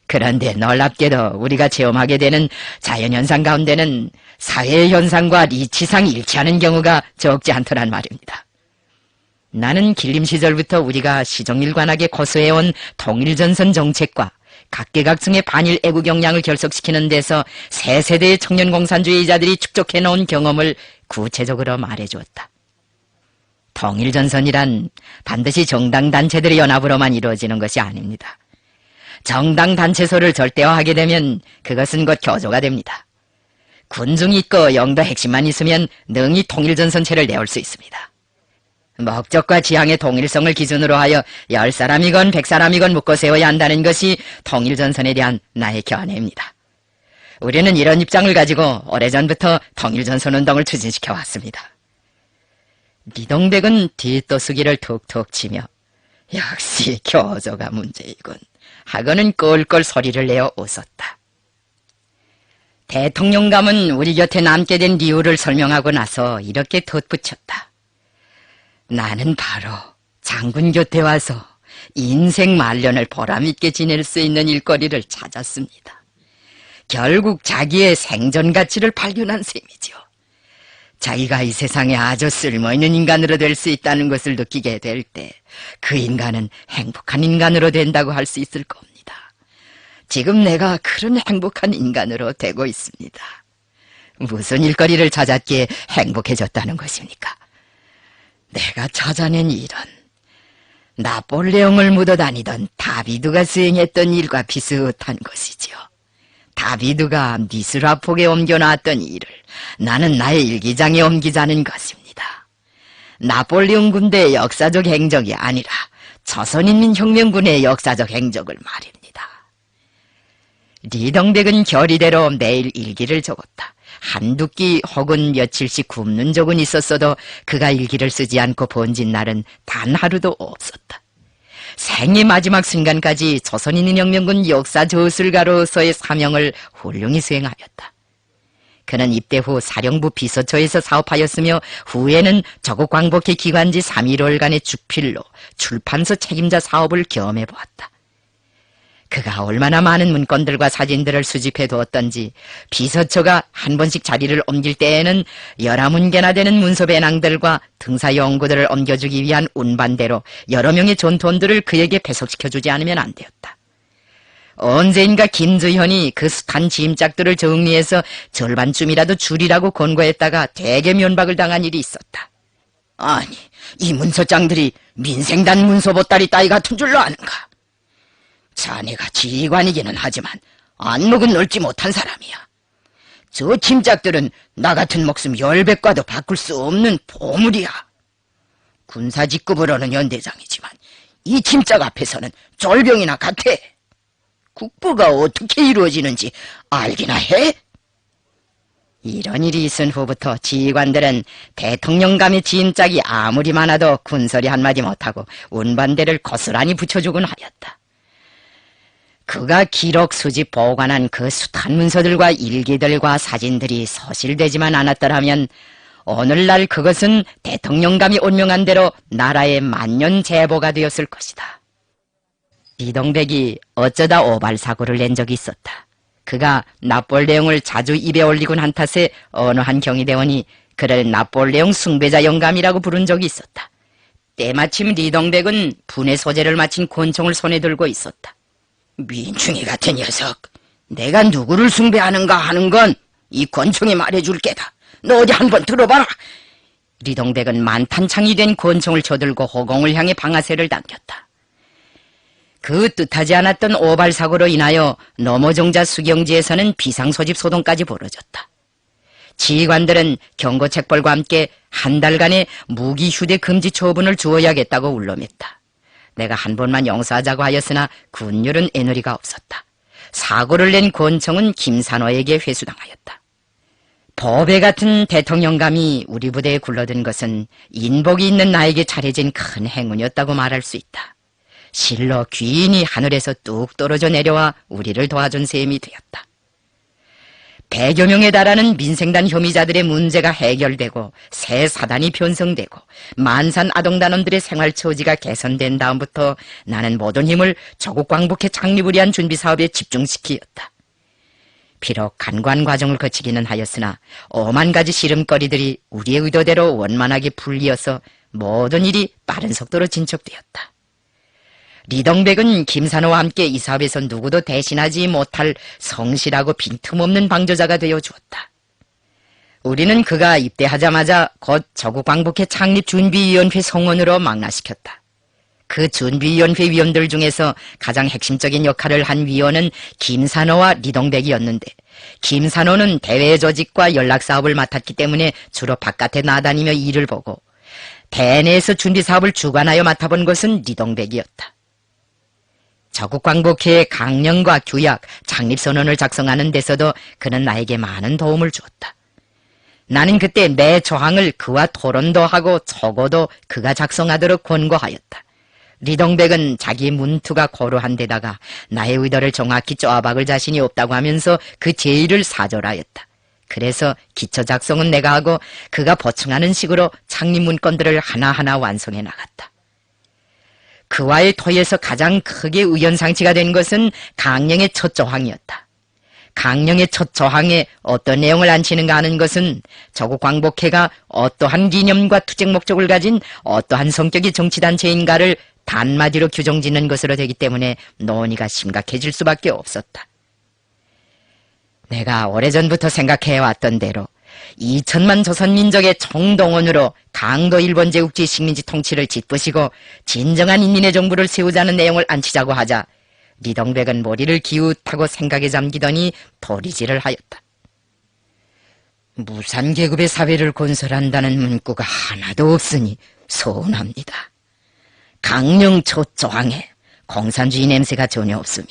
그런데 놀랍게도 우리가 체험하게 되는 자연현상 가운데는 사회현상과 리치상이 일치하는 경우가 적지 않더란 말입니다. 나는 길림 시절부터 우리가 시종일관하게 고수해온 통일전선 정책과 각계각층의 반일 애국 역량을 결속시키는 데서 새 세대의 청년공산주의자들이 축적해놓은 경험을 구체적으로 말해주었다. 통일전선이란 반드시 정당단체들의 연합으로만 이루어지는 것이 아닙니다. 정당단체소를 절대화하게 되면 그것은 곧 교조가 됩니다. 군중이 있고 영도 핵심만 있으면 능히 통일전선체를 내올 수 있습니다. 목적과 지향의 동일성을 기준으로 하여 10사람이건 100사람이건 묶어 세워야 한다는 것이 통일전선에 대한 나의 견해입니다. 우리는 이런 입장을 가지고 오래전부터 통일전선운동을 추진시켜 왔습니다. 리동백은 뒷도수기를 툭툭 치며 역시 교조가 문제이군 하고는 껄껄 소리를 내어 웃었다. 대통령감은 우리 곁에 남게 된 이유를 설명하고 나서 이렇게 덧붙였다. 나는 바로 장군 곁에 와서 인생 말년을 보람있게 지낼 수 있는 일거리를 찾았습니다. 결국 자기의 생존 가치를 발견한 셈이죠. 자기가 이 세상에 아주 쓸모있는 인간으로 될 수 있다는 것을 느끼게 될 때 그 인간은 행복한 인간으로 된다고 할 수 있을 겁니다. 지금 내가 그런 행복한 인간으로 되고 있습니다. 무슨 일거리를 찾았기에 행복해졌다는 것입니까? 내가 찾아낸 일은 나폴레옹을 묻어다니던 다비드가 수행했던 일과 비슷한 것이지요. 다비드가 미스라폭에 옮겨놨던 일을 나는 나의 일기장에 옮기자는 것입니다. 나폴레옹 군대의 역사적 행적이 아니라 조선인민혁명군의 역사적 행적을 말입니다. 리동백은 결의대로 매일 일기를 적었다. 한두 끼 혹은 며칠씩 굶는 적은 있었어도 그가 일기를 쓰지 않고 번진 날은 단 하루도 없었다. 생의 마지막 순간까지 조선인민혁명군 역사 저술가로서의 사명을 훌륭히 수행하였다. 그는 입대 후 사령부 비서처에서 사업하였으며 후에는 조국 광복회 기간지 3.15일간의 주필로 출판서 책임자 사업을 경험해보았다. 그가 얼마나 많은 문건들과 사진들을 수집해 두었던지 비서처가 한 번씩 자리를 옮길 때에는 11개나 되는 문서 배낭들과 등사 용구들을 옮겨주기 위한 운반대로 여러 명의 전톤들을 그에게 배속시켜주지 않으면 안 되었다. 언젠가 김주현이 그 숱한 짐짝들을 정리해서 절반쯤이라도 줄이라고 권고했다가 대개 면박을 당한 일이 있었다. 아니, 이 문서장들이 민생단 문서 보따리 따위 같은 줄로 아는가? 자네가 지휘관이기는 하지만 안목은 넓지 못한 사람이야. 저 짐짝들은 나 같은 목숨 10배과도 바꿀 수 없는 보물이야. 군사 직급으로는 연대장이지만 이 짐짝 앞에서는 졸병이나 같아. 국부가 어떻게 이루어지는지 알기나 해? 이런 일이 있은 후부터 지휘관들은 대통령감의 짐짝이 아무리 많아도 군소리 한마디 못하고 운반대를 고스란히 붙여주곤 하였다. 그가 기록 수집 보관한 그 숱한 문서들과 일기들과 사진들이 소실되지만 않았더라면 오늘날 그것은 대통령감이 온명한 대로 나라의 만년 제보가 되었을 것이다. 리동백이 어쩌다 오발사고를 낸 적이 있었다. 그가 나폴레옹을 자주 입에 올리곤 한 탓에 어느 한 경위대원이 그를 나폴레옹 숭배자 영감이라고 부른 적이 있었다. 때마침 리동백은 분해 소재를 마친 권총을 손에 들고 있었다. 민충이 같은 녀석, 내가 누구를 숭배하는가 하는 건 이 권총이 말해줄 게다. 너 어디 한번 들어봐라. 리동백은 만탄창이 된 권총을 쳐들고 호공을 향해 방아쇠를 당겼다. 그 뜻하지 않았던 오발사고로 인하여 넘어종자 수경지에서는 비상소집 소동까지 벌어졌다. 지휘관들은 경고책벌과 함께 한 달간의 무기 휴대 금지 처분을 주어야겠다고 울렁했다. 내가 한 번만 용서하자고 하였으나 군율은 애누리가 없었다. 사고를 낸 권총은 김산호에게 회수당하였다. 보배 같은 대통령감이 우리 부대에 굴러든 것은 인복이 있는 나에게 차려진 큰 행운이었다고 말할 수 있다. 실로 귀인이 하늘에서 뚝 떨어져 내려와 우리를 도와준 셈이 되었다. 100여 명에 달하는 민생단 혐의자들의 문제가 해결되고 새 사단이 편성되고 만산 아동단원들의 생활 처지가 개선된 다음부터 나는 모든 힘을 조국 광복회 창립을 위한 준비 사업에 집중시키었다. 비록 간관 과정을 거치기는 하였으나 오만 가지 시름거리들이 우리의 의도대로 원만하게 풀리어서 모든 일이 빠른 속도로 진척되었다. 리동백은 김산호와 함께 이 사업에서 누구도 대신하지 못할 성실하고 빈틈없는 방조자가 되어 주었다. 우리는 그가 입대하자마자 곧 조국광복회 창립준비위원회 성원으로 망라시켰다. 그 준비위원회 위원들 중에서 가장 핵심적인 역할을 한 위원은 김산호와 리동백이었는데, 김산호는 대외 조직과 연락사업을 맡았기 때문에 주로 바깥에 나다니며 일을 보고, 대내에서 준비사업을 주관하여 맡아본 것은 리동백이었다. 조국광복회의 강령과 규약, 창립선언을 작성하는 데서도 그는 나에게 많은 도움을 주었다. 나는 그때 매 조항을 그와 토론도 하고 초고도 그가 작성하도록 권고하였다. 리동백은 자기 문투가 고루한 데다가 나의 의도를 정확히 쪼아박을 자신이 없다고 하면서 그 제의를 사절하였다. 그래서 기초 작성은 내가 하고 그가 보충하는 식으로 창립 문건들을 하나하나 완성해 나갔다. 그와의 토의에서 가장 크게 의견상치가 된 것은 강령의 첫 조항이었다. 강령의 첫 조항에 어떤 내용을 앉히는가 하는 것은 조국광복회가 어떠한 기념과 투쟁 목적을 가진 어떠한 성격의 정치단체인가를 단마디로 규정짓는 것으로 되기 때문에 논의가 심각해질 수밖에 없었다. 내가 오래전부터 생각해왔던 대로 2천만 조선민족의 총동원으로 강도 일본 제국주의 식민지 통치를 짓부시고 진정한 인민의 정부를 세우자는 내용을 앉히자고 하자 리동백은 머리를 기웃하고 생각에 잠기더니 도리질을 하였다. 무산계급의 사회를 건설한다는 문구가 하나도 없으니 서운합니다. 강령 첫 조항에 공산주의 냄새가 전혀 없으면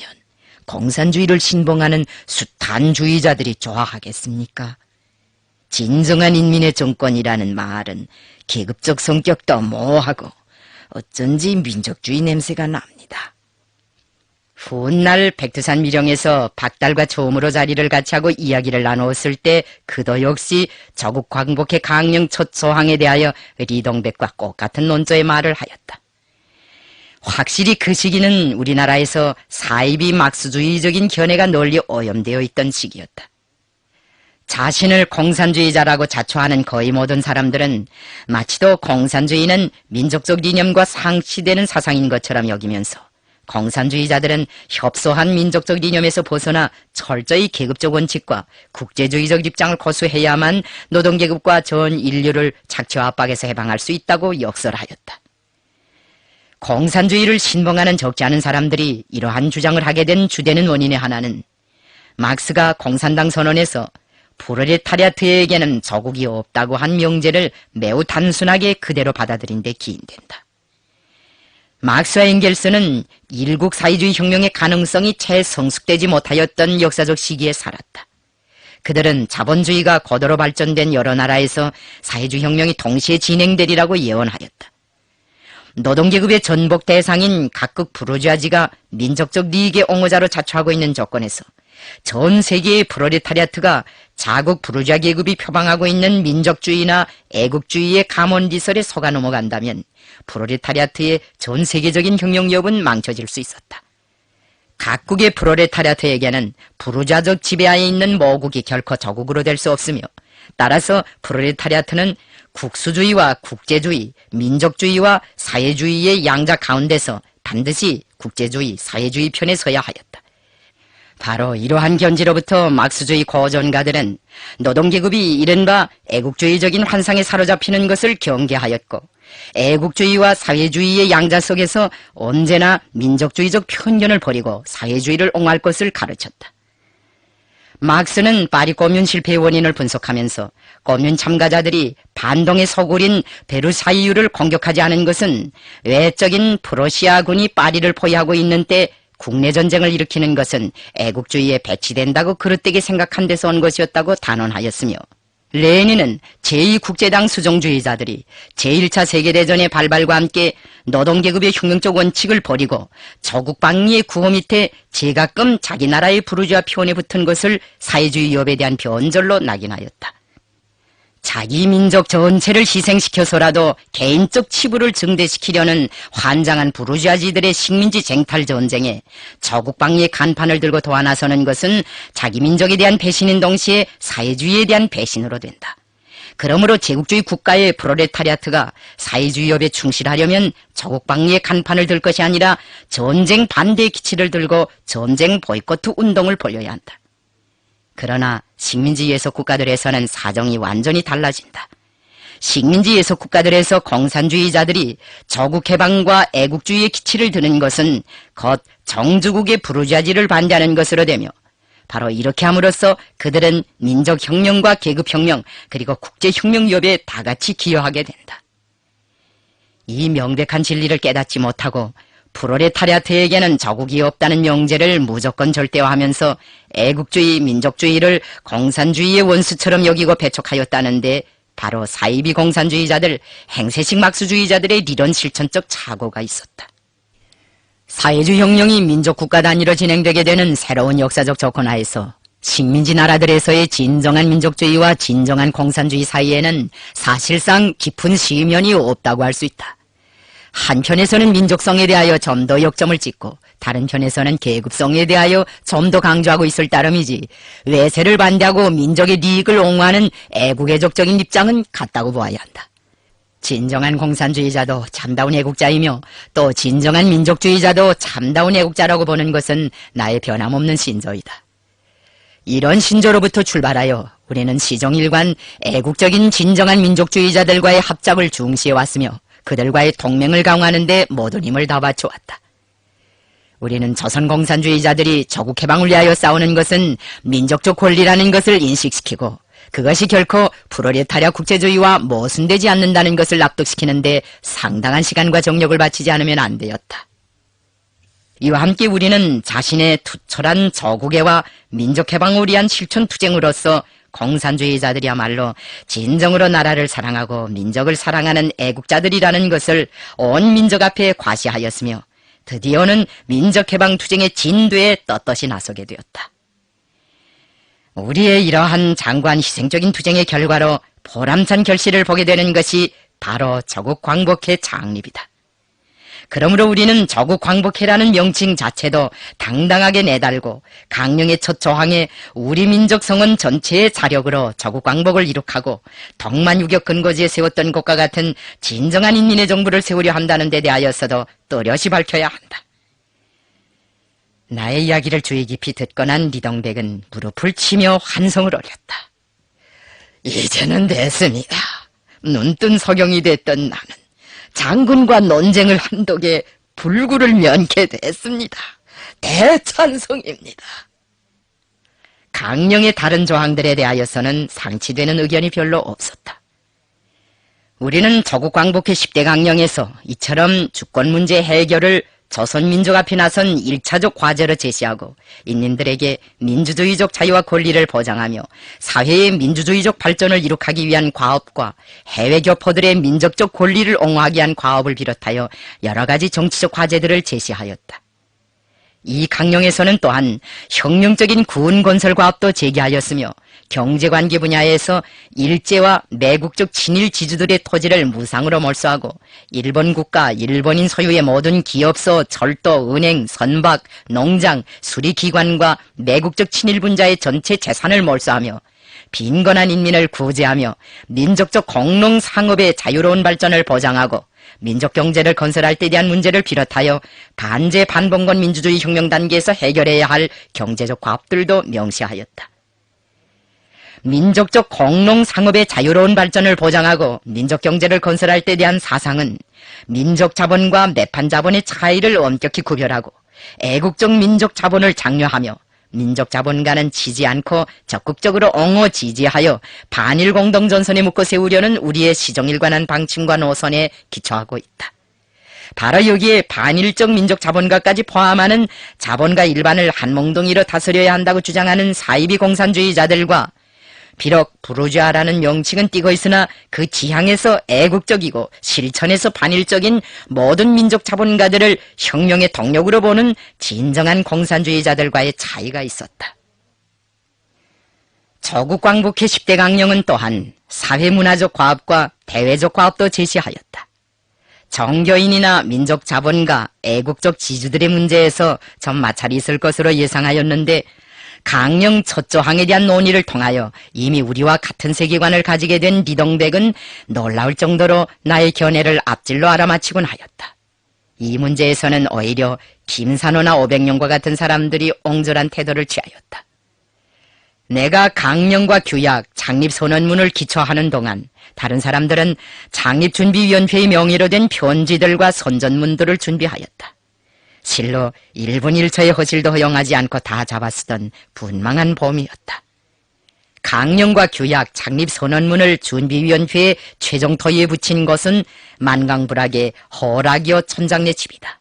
공산주의를 신봉하는 숱한주의자들이 좋아하겠습니까? 진정한 인민의 정권이라는 말은 계급적 성격도 모호하고 어쩐지 민족주의 냄새가 납니다. 훗날 백두산 미령에서 박달과 처음으로 자리를 같이 하고 이야기를 나누었을 때 그도 역시 조국광복회 강령 첫 조항에 대하여 리동백과 똑같은 논조의 말을 하였다. 확실히 그 시기는 우리나라에서 사이비 막스주의적인 견해가 널리 오염되어 있던 시기였다. 자신을 공산주의자라고 자처하는 거의 모든 사람들은 마치도 공산주의는 민족적 이념과 상치되는 사상인 것처럼 여기면서 공산주의자들은 협소한 민족적 이념에서 벗어나 철저히 계급적 원칙과 국제주의적 입장을 고수해야만 노동계급과 전 인류를 착취와 압박에서 해방할 수 있다고 역설하였다. 공산주의를 신봉하는 적지 않은 사람들이 이러한 주장을 하게 된 주되는 원인의 하나는 막스가 공산당 선언에서 프롤레타리아트에게는 조국이 없다고 한 명제를 매우 단순하게 그대로 받아들인 데 기인된다. 막스와 엥겔스는 일국 사회주의 혁명의 가능성이 채 성숙되지 못하였던 역사적 시기에 살았다. 그들은 자본주의가 고도로 발전된 여러 나라에서 사회주의 혁명이 동시에 진행되리라고 예언하였다. 노동계급의 전복 대상인 각국 부르주아지가 민족적利益의 옹호자로 자처하고 있는 조건에서 전 세계의 프롤레타리아트가 자국 부르주아 계급이 표방하고 있는 민족주의나 애국주의의 가몬리설에 속아 넘어간다면 프롤레타리아트의 전 세계적인 혁명력은 망쳐질 수 있었다. 각국의 프롤레타리아트에게는 부르주아적 지배하에 있는 모국이 결코 조국으로 될 수 없으며 따라서 프롤레타리아트는 국수주의와 국제주의, 민족주의와 사회주의의 양자 가운데서 반드시 국제주의, 사회주의 편에 서야 하였다. 바로 이러한 견지로부터 막스주의 고전가들은 노동계급이 이른바 애국주의적인 환상에 사로잡히는 것을 경계하였고 애국주의와 사회주의의 양자 속에서 언제나 민족주의적 편견을 버리고 사회주의를 옹호할 것을 가르쳤다. 막스는 파리 꼬뮌 실패의 원인을 분석하면서 꼬뮌 참가자들이 반동에 소굴인 베르사유를 공격하지 않은 것은 외적인 프로시아군이 파리를 포위하고 있는 때 국내 전쟁을 일으키는 것은 애국주의에 배치된다고 그릇되게 생각한 데서 온 것이었다고 단언하였으며 레닌은 제2국제당 수종주의자들이 제1차 세계대전의 발발과 함께 노동계급의 혁명적 원칙을 버리고 저국방위의 구호 밑에 제가끔 자기 나라의 부르주아 표현에 붙은 것을 사회주의 위협에 대한 변절로 낙인하였다. 자기 민족 전체를 희생시켜서라도 개인적 치부를 증대시키려는 환장한 부르주아지들의 식민지 쟁탈 전쟁에 저국방위의 간판을 들고 도와나서는 것은 자기 민족에 대한 배신인 동시에 사회주의에 대한 배신으로 된다. 그러므로 제국주의 국가의 프롤레타리아트가 사회주의 위협에 충실하려면 저국방위의 간판을 들 것이 아니라 전쟁 반대의 기치를 들고 전쟁 보이콧 운동을 벌여야 한다. 그러나 식민지 예속 국가들에서는 사정이 완전히 달라진다. 식민지 예속 국가들에서 공산주의자들이 저국 해방과 애국주의의 기치를 드는 것은 곧 정주국의 부르주아지를 반대하는 것으로 되며 바로 이렇게 함으로써 그들은 민족혁명과 계급혁명 그리고 국제혁명 위협에 다같이 기여하게 된다. 이 명백한 진리를 깨닫지 못하고 프롤레타리아트에게는 저국이 없다는 명제를 무조건 절대화하면서 애국주의, 민족주의를 공산주의의 원수처럼 여기고 배척하였다는데 바로 사이비 공산주의자들, 행세식 막수주의자들의理론 실천적 착오가 있었다. 사회주의 혁명이 민족국가 단위로 진행되게 되는 새로운 역사적 조건하에서 식민지 나라들에서의 진정한 민족주의와 진정한 공산주의 사이에는 사실상 깊은 시면이 없다고 할 수 있다. 한편에서는 민족성에 대하여 좀 더 역점을 찍고 다른 편에서는 계급성에 대하여 좀 더 강조하고 있을 따름이지 외세를 반대하고 민족의利益을 옹호하는 애국애족적인 입장은 같다고 보아야 한다. 진정한 공산주의자도 참다운 애국자이며 또 진정한 민족주의자도 참다운 애국자라고 보는 것은 나의 변함없는 신조이다. 이런 신조로부터 출발하여 우리는 시종일관 애국적인 진정한 민족주의자들과의 합작을 중시해왔으며 그들과의 동맹을 강화하는 데 모든 힘을 다 바쳐왔다. 우리는 조선 공산주의자들이 조국 해방을 위하여 싸우는 것은 민족적 권리라는 것을 인식시키고 그것이 결코 프롤레타리아 국제주의와 모순되지 않는다는 것을 납득시키는데 상당한 시간과 정력을 바치지 않으면 안 되었다. 이와 함께 우리는 자신의 투철한 저국애와 민족해방을 위한 실천투쟁으로서 공산주의자들이야말로 진정으로 나라를 사랑하고 민족을 사랑하는 애국자들이라는 것을 온 민족 앞에 과시하였으며 드디어는 민족해방투쟁의 진도에 떳떳이 나서게 되었다. 우리의 이러한 장관 희생적인 투쟁의 결과로 보람찬 결실을 보게 되는 것이 바로 조국 광복회 창립이다. 그러므로 우리는 조국 광복회라는 명칭 자체도 당당하게 내달고 강령의 첫 조항에 우리 민족성은 전체의 자력으로 조국 광복을 이룩하고 덕만유격 근거지에 세웠던 것과 같은 진정한 인민의 정부를 세우려 한다는 데 대하여서도 또렷이 밝혀야 한다. 나의 이야기를 주의 깊이 듣고 난 리동백은 무릎을 치며 환성을 올렸다. 이제는 됐습니다. 눈뜬 서경이 됐던 나는 장군과 논쟁을 한 덕에 불구를 면케 됐습니다. 대찬성입니다. 강령의 다른 조항들에 대하여서는 상치되는 의견이 별로 없었다. 우리는 조국 광복회 10대 강령에서 이처럼 주권 문제 해결을 조선민족 앞에 나선 1차적 과제로 제시하고 인민들에게 민주주의적 자유와 권리를 보장하며 사회의 민주주의적 발전을 이룩하기 위한 과업과 해외 교포들의 민족적 권리를 옹호하기 위한 과업을 비롯하여 여러 가지 정치적 과제들을 제시하였다. 이 강령에서는 또한 혁명적인 군 건설 과업도 제기하였으며 경제관계 분야에서 일제와 매국적 친일 지주들의 토지를 무상으로 몰수하고 일본 국가, 일본인 소유의 모든 기업소, 철도, 은행, 선박, 농장, 수리기관과 매국적 친일분자의 전체 재산을 몰수하며 빈곤한 인민을 구제하며 민족적 공농상업의 자유로운 발전을 보장하고 민족경제를 건설할 때 대한 문제를 비롯하여 반제 반봉건 민주주의 혁명 단계에서 해결해야 할 경제적 과업들도 명시하였다. 민족적 공농상업의 자유로운 발전을 보장하고 민족경제를 건설할 때 대한 사상은 민족자본과 매판자본의 차이를 엄격히 구별하고 애국적 민족자본을 장려하며 민족자본가는 치지 않고 적극적으로 옹호 지지하여 반일 공동전선에 묶어 세우려는 우리의 시종일관한 방침과 노선에 기초하고 있다. 바로 여기에 반일적 민족자본가까지 포함하는 자본가 일반을 한몽둥이로 다스려야 한다고 주장하는 사이비 공산주의자들과 비록 부르주아라는 명칭은 띄고 있으나 그 지향에서 애국적이고 실천에서 반일적인 모든 민족 자본가들을 혁명의 동력으로 보는 진정한 공산주의자들과의 차이가 있었다. 조국 광복회 10대 강령은 또한 사회문화적 과업과 대외적 과업도 제시하였다. 정교인이나 민족 자본가, 애국적 지주들의 문제에서 좀 마찰이 있을 것으로 예상하였는데 강령 첫 조항에 대한 논의를 통하여 이미 우리와 같은 세계관을 가지게 된 리동백은 놀라울 정도로 나의 견해를 앞질러 알아맞히곤 하였다. 이 문제에서는 오히려 김산호나 오백룡과 같은 사람들이 옹졸한 태도를 취하였다. 내가 강령과 규약, 창립선언문을 기초하는 동안 다른 사람들은 창립준비위원회의 명의로 된 편지들과 선전문들을 준비하였다. 실로 1분 1초의 허실도 허용하지 않고 다 잡아쓰던 분망한 봄이었다. 강령과 규약, 창립선언문을 준비위원회의 최종 토의에 붙인 것은 만강불학의 허락이요 천장내 집이다.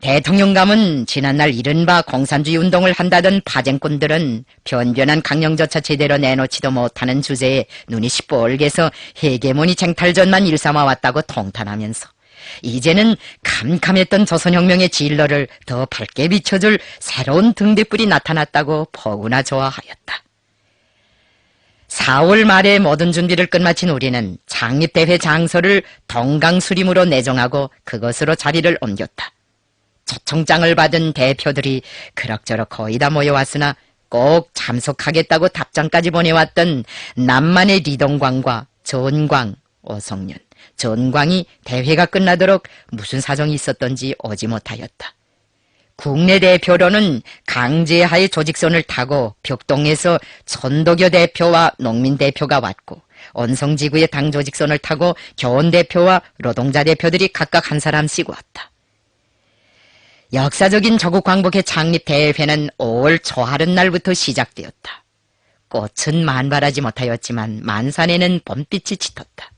대통령감은 지난날 이른바 공산주의 운동을 한다던 파쟁꾼들은 변변한 강령조차 제대로 내놓지도 못하는 주제에 눈이 시뻘개서 헤게모니 쟁탈전만 일삼아왔다고 통탄하면서 이제는 캄캄했던 조선혁명의 진로를 더 밝게 비춰줄 새로운 등대불이 나타났다고 보구나 좋아하였다. 4월 말에 모든 준비를 끝마친 우리는 창립대회 장소를 동강수림으로 내정하고 그것으로 자리를 옮겼다. 초청장을 받은 대표들이 그럭저럭 거의 다 모여왔으나 꼭 참석하겠다고 답장까지 보내왔던 남만의 리동광과 전광, 오성년, 전광이 대회가 끝나도록 무슨 사정이 있었던지 오지 못하였다. 국내 대표로는 강제하의 조직선을 타고 벽동에서 천도교 대표와 농민 대표가 왔고 언성지구의 당 조직선을 타고 교원 대표와 노동자 대표들이 각각 한 사람씩 왔다. 역사적인 조국 광복회 창립 대회는 5월 초하룻 날부터 시작되었다. 꽃은 만발하지 못하였지만 만산에는 봄빛이 짙었다.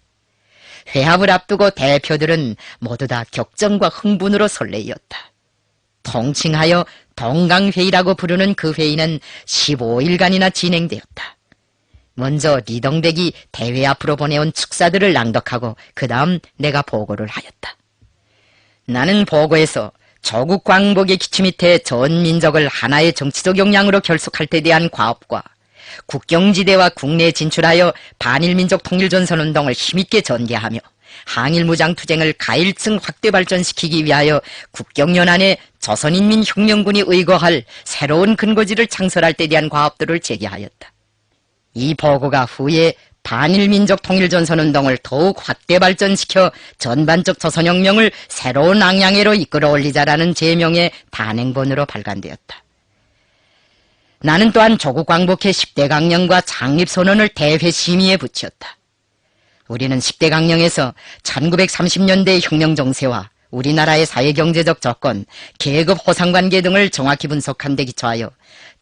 회합을 앞두고 대표들은 모두 다 격정과 흥분으로 설레이었다. 통칭하여 동강회의라고 부르는 그 회의는 15일간이나 진행되었다. 먼저 리동백이 대회 앞으로 보내온 축사들을 낭독하고 그 다음 내가 보고를 하였다. 나는 보고에서 조국 광복의 기치 밑에 전 민족을 하나의 정치적 역량으로 결속할 때 대한 과업과 국경지대와 국내에 진출하여 반일민족 통일전선운동을 힘있게 전개하며 항일무장투쟁을 가일층 확대 발전시키기 위하여 국경연안에 조선인민혁명군이 의거할 새로운 근거지를 창설할 때 대한 과업들을 제기하였다. 이 보고가 후에 반일민족 통일전선운동을 더욱 확대 발전시켜 전반적 조선혁명을 새로운 ang양회로 이끌어 올리자라는 제명의 단행본으로 발간되었다. 나는 또한 조국 광복회 10대 강령과 창립선언을 대회 심의에 붙였다. 우리는 10대 강령에서 1930년대의 혁명 정세와 우리나라의 사회경제적 조건, 계급 호상관계 등을 정확히 분석한 데 기초하여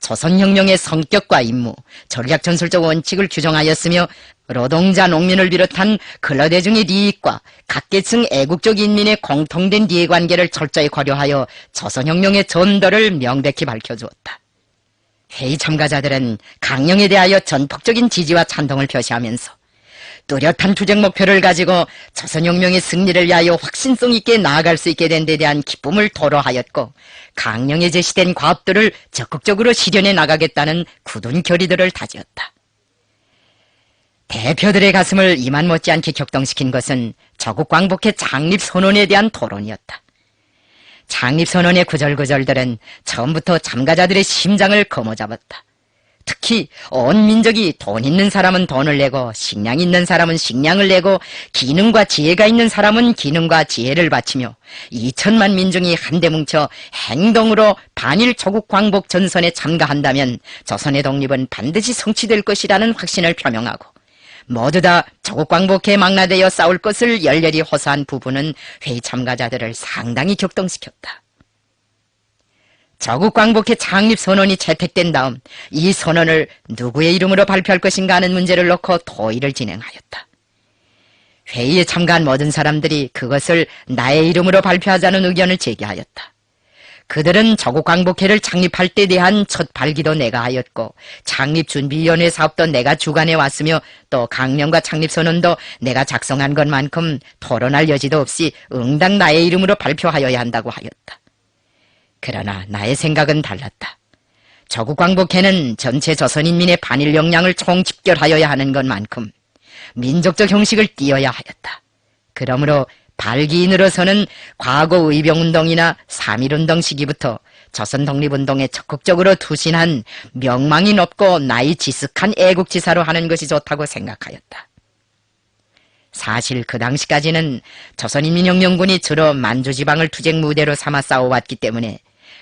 조선혁명의 성격과 임무, 전략전술적 원칙을 규정하였으며 노동자, 농민을 비롯한 근로대중의利益과 각계층 애국적 인민의 공통된 이해관계를 철저히 고려하여 조선혁명의 전도를 명백히 밝혀주었다. 회의 참가자들은 강령에 대하여 전폭적인 지지와 찬동을 표시하면서 뚜렷한 투쟁 목표를 가지고 조선혁명의 승리를 위하여 확신성 있게 나아갈 수 있게 된 데 대한 기쁨을 토로하였고 강령에 제시된 과업들을 적극적으로 실현해 나가겠다는 굳은 결의들을 다지었다. 대표들의 가슴을 이만 못지않게 격동시킨 것은 조국 광복회 창립선언에 대한 토론이었다. 창립선언의 구절구절들은 처음부터 참가자들의 심장을 거머잡았다. 특히 온 민족이 돈 있는 사람은 돈을 내고 식량 있는 사람은 식량을 내고 기능과 지혜가 있는 사람은 기능과 지혜를 바치며 2천만 민중이 한데 뭉쳐 행동으로 반일 조국 광복 전선에 참가한다면 조선의 독립은 반드시 성취될 것이라는 확신을 표명하고 모두 다 조국 광복회에 망라되어 싸울 것을 열렬히 호소한 부분은 회의 참가자들을 상당히 격동시켰다. 조국 광복회 창립 선언이 채택된 다음 이 선언을 누구의 이름으로 발표할 것인가 하는 문제를 놓고 토의를 진행하였다. 회의에 참가한 모든 사람들이 그것을 나의 이름으로 발표하자는 의견을 제기하였다. 그들은 저국광복회를 창립할 때 대한 첫 발기도 내가 하였고 창립준비위원회 사업도 내가 주관해 왔으며 또 강령과 창립선언도 내가 작성한 것만큼 토론할 여지도 없이 응당 나의 이름으로 발표하여야 한다고 하였다. 그러나 나의 생각은 달랐다. 저국광복회는 전체 조선인민의 반일 역량을 총집결하여야 하는 것만큼 민족적 형식을 띄어야 하였다. 그러므로 발기인으로서는 과거 의병운동이나 3.1운동 시기부터 조선 독립운동에 적극적으로 투신한 명망이 높고 나이 지숙한 애국지사로 하는 것이 좋다고 생각하였다. 사실 그 당시까지는 조선인민혁명군이 주로 만주지방을 투쟁 무대로 삼아 싸워왔기 때문에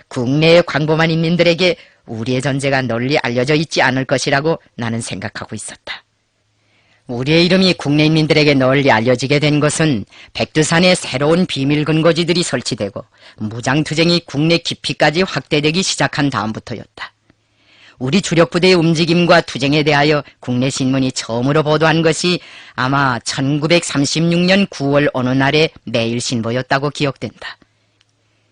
국내의 광범한 인민들에게 우리의 존재가 널리 알려져 있지 않을 것이라고 나는 생각하고 있었다. 우리의 이름이 국내 인민들에게 널리 알려지게 된 것은 백두산에 새로운 비밀 근거지들이 설치되고 무장투쟁이 국내 깊이까지 확대되기 시작한 다음부터였다. 우리 주력부대의 움직임과 투쟁에 대하여 국내 신문이 처음으로 보도한 것이 아마 1936년 9월 어느 날의 매일신보였다고 기억된다.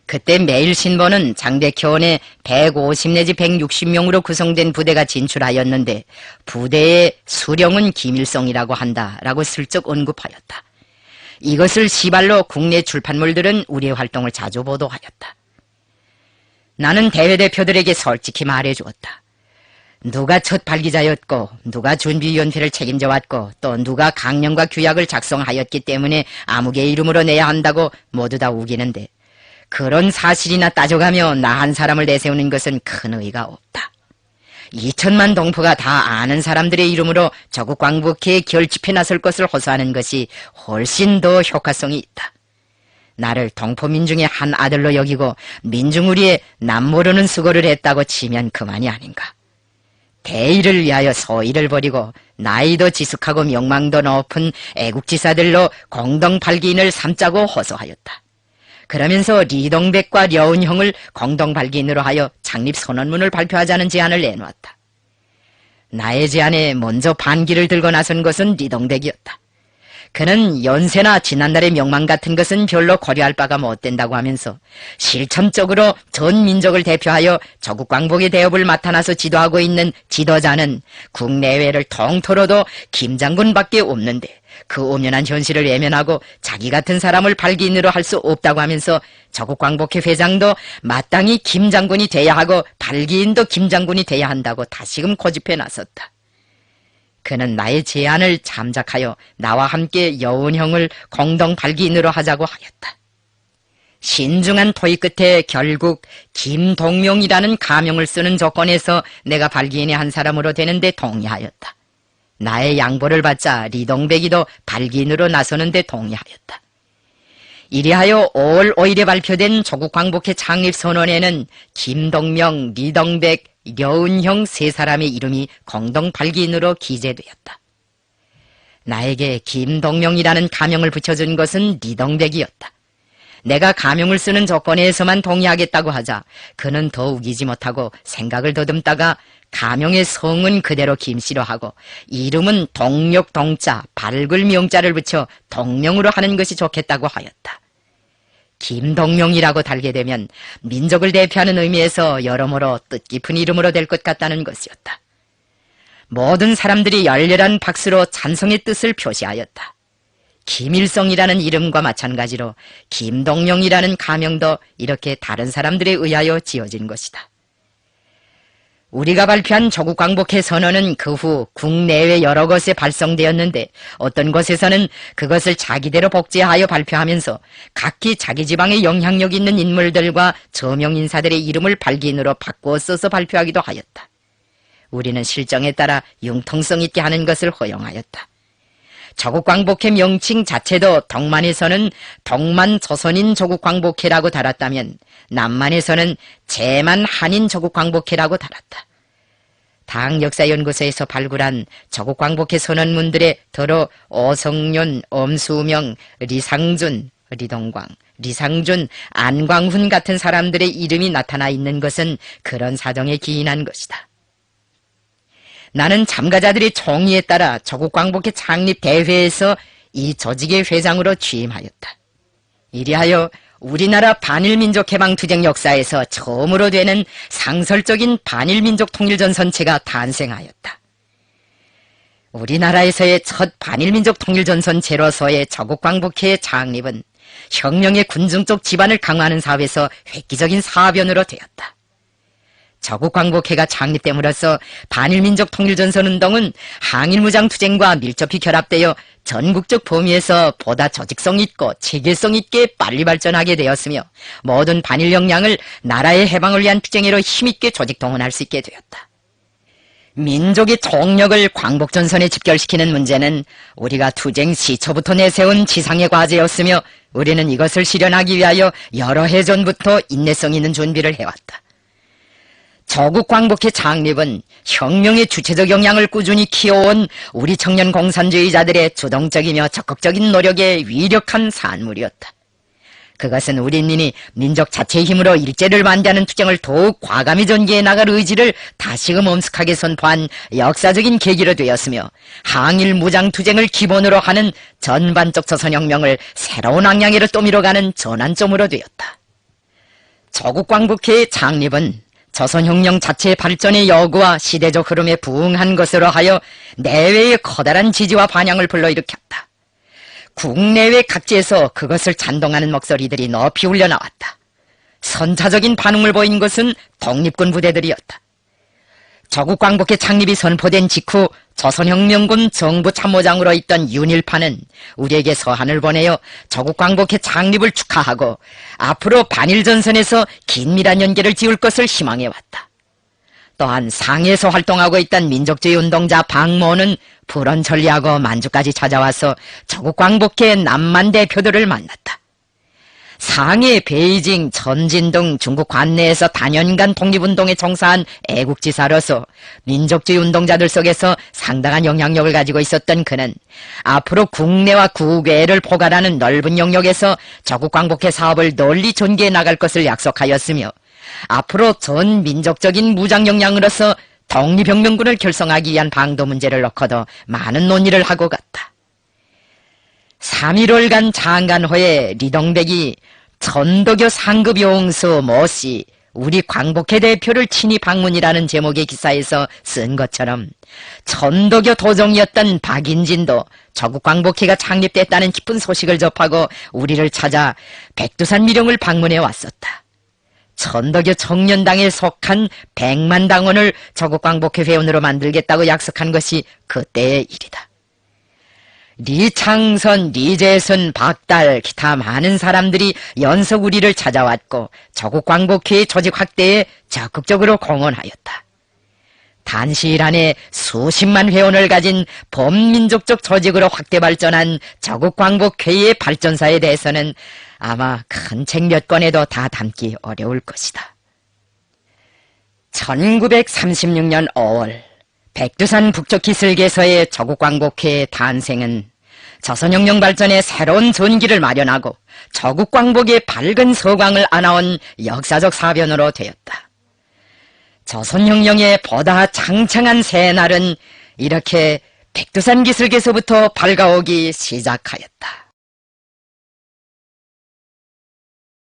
그때 매일신보는 장백효원에 150 내지 160명으로 구성된 부대가 진출하였는데 부대의 수령은 김일성이라고 한다라고 슬쩍 언급하였다. 이것을 시발로 국내 출판물들은 우리의 활동을 자주 보도하였다. 나는 대회대표들에게 솔직히 말해주었다. 누가 첫 발기자였고 누가 준비위원회를 책임져왔고 또 누가 강령과 규약을 작성하였기 때문에 아무개의 이름으로 내야 한다고 모두 다 우기는데 그런 사실이나 따져가며 나 한 사람을 내세우는 것은 큰 의의가 없다. 2천만 동포가 다 아는 사람들의 이름으로 저국광복회에 결집해 나설 것을 호소하는 것이 훨씬 더 효과성이 있다. 나를 동포민중의 한 아들로 여기고 민중우리에 남모르는 수고를 했다고 치면 그만이 아닌가. 대의를 위하여 소의를 버리고 나이도 지숙하고 명망도 높은 애국지사들로 공동발기인을 삼자고 호소하였다. 그러면서 리동백과 려운형을 공동발기인으로 하여 창립선언문을 발표하자는 제안을 내놓았다. 나의 제안에 먼저 반기를 들고 나선 것은 리동백이었다. 그는 연세나 지난날의 명망 같은 것은 별로 고려할 바가 못 된다고 하면서 실천적으로 전 민족을 대표하여 저국광복의 대업을 맡아나서 지도하고 있는 지도자는 국내외를 통틀어도 김장군밖에 없는데 그 오면한 현실을 외면하고 자기 같은 사람을 발기인으로 할 수 없다고 하면서 저국광복회 회장도 마땅히 김장군이 돼야 하고 발기인도 김장군이 돼야 한다고 다시금 고집해 나섰다. 그는 나의 제안을 참작하여 나와 함께 여운형을 공동 발기인으로 하자고 하였다. 신중한 토의 끝에 결국 김동명이라는 가명을 쓰는 조건에서 내가 발기인의 한 사람으로 되는데 동의하였다. 나의 양보를 받자 리동백이도 발기인으로 나서는데 동의하였다. 이리하여 5월 5일에 발표된 조국광복회 창립선언에는 김동명, 리동백, 려운형 세 사람의 이름이 공동 발기인으로 기재되었다. 나에게 김동명이라는 가명을 붙여준 것은 리동백이었다. 내가 가명을 쓰는 조건에서만 동의하겠다고 하자 그는 더 우기지 못하고 생각을 더듬다가 가명의 성은 그대로 김씨로 하고 이름은 동력 동자, 밝을 명자를 붙여 동명으로 하는 것이 좋겠다고 하였다. 김동명이라고 달게 되면 민족을 대표하는 의미에서 여러모로 뜻깊은 이름으로 될 것 같다는 것이었다. 모든 사람들이 열렬한 박수로 찬성의 뜻을 표시하였다. 김일성이라는 이름과 마찬가지로 김동명이라는 가명도 이렇게 다른 사람들에 의하여 지어진 것이다. 우리가 발표한 조국광복회 선언은 그 후 국내외 여러 곳에 발송되었는데 어떤 곳에서는 그것을 자기대로 복제하여 발표하면서 각기 자기 지방에 영향력 있는 인물들과 저명 인사들의 이름을 발기인으로 바꾸어 써서 발표하기도 하였다. 우리는 실정에 따라 융통성 있게 하는 것을 허용하였다. 조국광복회 명칭 자체도 동만에서는 동만조선인 조국광복회라고 달았다면 남만에서는 제만 한인 조국광복회라고 달았다. 당역사연구소에서 발굴한 조국광복회 선언문들에 더러 오성윤, 엄수명, 리상준, 리동광, 리상준, 안광훈 같은 사람들의 이름이 나타나 있는 것은 그런 사정에 기인한 것이다. 나는 참가자들의 총의에 따라 조국광복회 창립 대회에서 이 조직의 회장으로 취임하였다. 이리하여 우리나라 반일민족해방투쟁 역사에서 처음으로 되는 상설적인 반일민족 통일전선체가 탄생하였다. 우리나라에서의 첫 반일민족 통일전선체로서의 저국광복회의 창립은 혁명의 군중적 지반을 강화하는 사업에서 획기적인 사변으로 되었다. 저국광복회가 창립됨으로써 반일민족 통일전선운동은 항일무장투쟁과 밀접히 결합되어 전국적 범위에서 보다 조직성 있고 체계성 있게 빨리 발전하게 되었으며 모든 반일 역량을 나라의 해방을 위한 투쟁으로 힘있게 조직 동원할 수 있게 되었다. 민족의 총력을 광복전선에 집결시키는 문제는 우리가 투쟁 시초부터 내세운 지상의 과제였으며 우리는 이것을 실현하기 위하여 여러 해 전부터 인내성 있는 준비를 해왔다. 저국광복회 창립은 혁명의 주체적 역량을 꾸준히 키워온 우리 청년 공산주의자들의 주동적이며 적극적인 노력의 위력한 산물이었다. 그것은 우리인민이 민족 자체의 힘으로 일제를 반대하는 투쟁을 더욱 과감히 전개해 나갈 의지를 다시금 엄숙하게 선포한 역사적인 계기로 되었으며 항일 무장투쟁을 기본으로 하는 전반적 조선혁명을 새로운 방향으로 또 밀어가는 전환점으로 되었다. 저국광복회의 창립은 조선혁명 자체의 발전의 여구와 시대적 흐름에 부응한 것으로 하여 내외의 커다란 지지와 반향을 불러일으켰다. 국내외 각지에서 그것을 찬동하는 목소리들이 높이 울려나왔다. 선차적인 반응을 보인 것은 독립군 부대들이었다. 저국광복회 창립이 선포된 직후 조선혁명군 정부참모장으로 있던 윤일파는 우리에게 서한을 보내어 저국광복회 창립을 축하하고 앞으로 반일전선에서 긴밀한 연계를 지을 것을 희망해왔다. 또한 상해에서 활동하고 있던 민족주의 운동자 박모는 불원천리하고 만주까지 찾아와서 저국광복회 남만 대표들을 만났다. 상해, 베이징, 천진 등 중국 관내에서 단연간 독립운동에 종사한 애국지사로서 민족주의 운동자들 속에서 상당한 영향력을 가지고 있었던 그는 앞으로 국내와 국외를 포괄하는 넓은 영역에서 저국광복회 사업을 널리 전개해 나갈 것을 약속하였으며 앞으로 전 민족적인 무장 역량으로서 독립혁명군을 결성하기 위한 방도 문제를 놓고도 많은 논의를 하고 갔다. 3.1월간 장관호에 리동백이 전도교 상급 용수 모씨 우리 광복회 대표를 친히 방문이라는 제목의 기사에서 쓴 것처럼 전도교 도정이었던 박인진도 저국광복회가 창립됐다는 기쁜 소식을 접하고 우리를 찾아 백두산 미령을 방문해 왔었다. 전도교 청년당에 속한 100만 당원을 저국광복회 회원으로 만들겠다고 약속한 것이 그때의 일이다. 리창선, 리재선, 박달, 기타 많은 사람들이 연속 우리를 찾아왔고 저국광복회의 조직 확대에 적극적으로 공헌하였다. 단시일 안에 수십만 회원을 가진 범민족적 조직으로 확대 발전한 저국광복회의 발전사에 대해서는 아마 큰 책 몇 권에도 다 담기 어려울 것이다. 1936년 5월 백두산 북쪽 기슭에서의 저국광복회의 탄생은 조선혁명 발전에 새로운 전기를 마련하고 저국광복의 밝은 서광을 안아온 역사적 사변으로 되었다. 조선혁명의 보다 창창한 새날은 이렇게 백두산 기슭에서부터 밝아오기 시작하였다.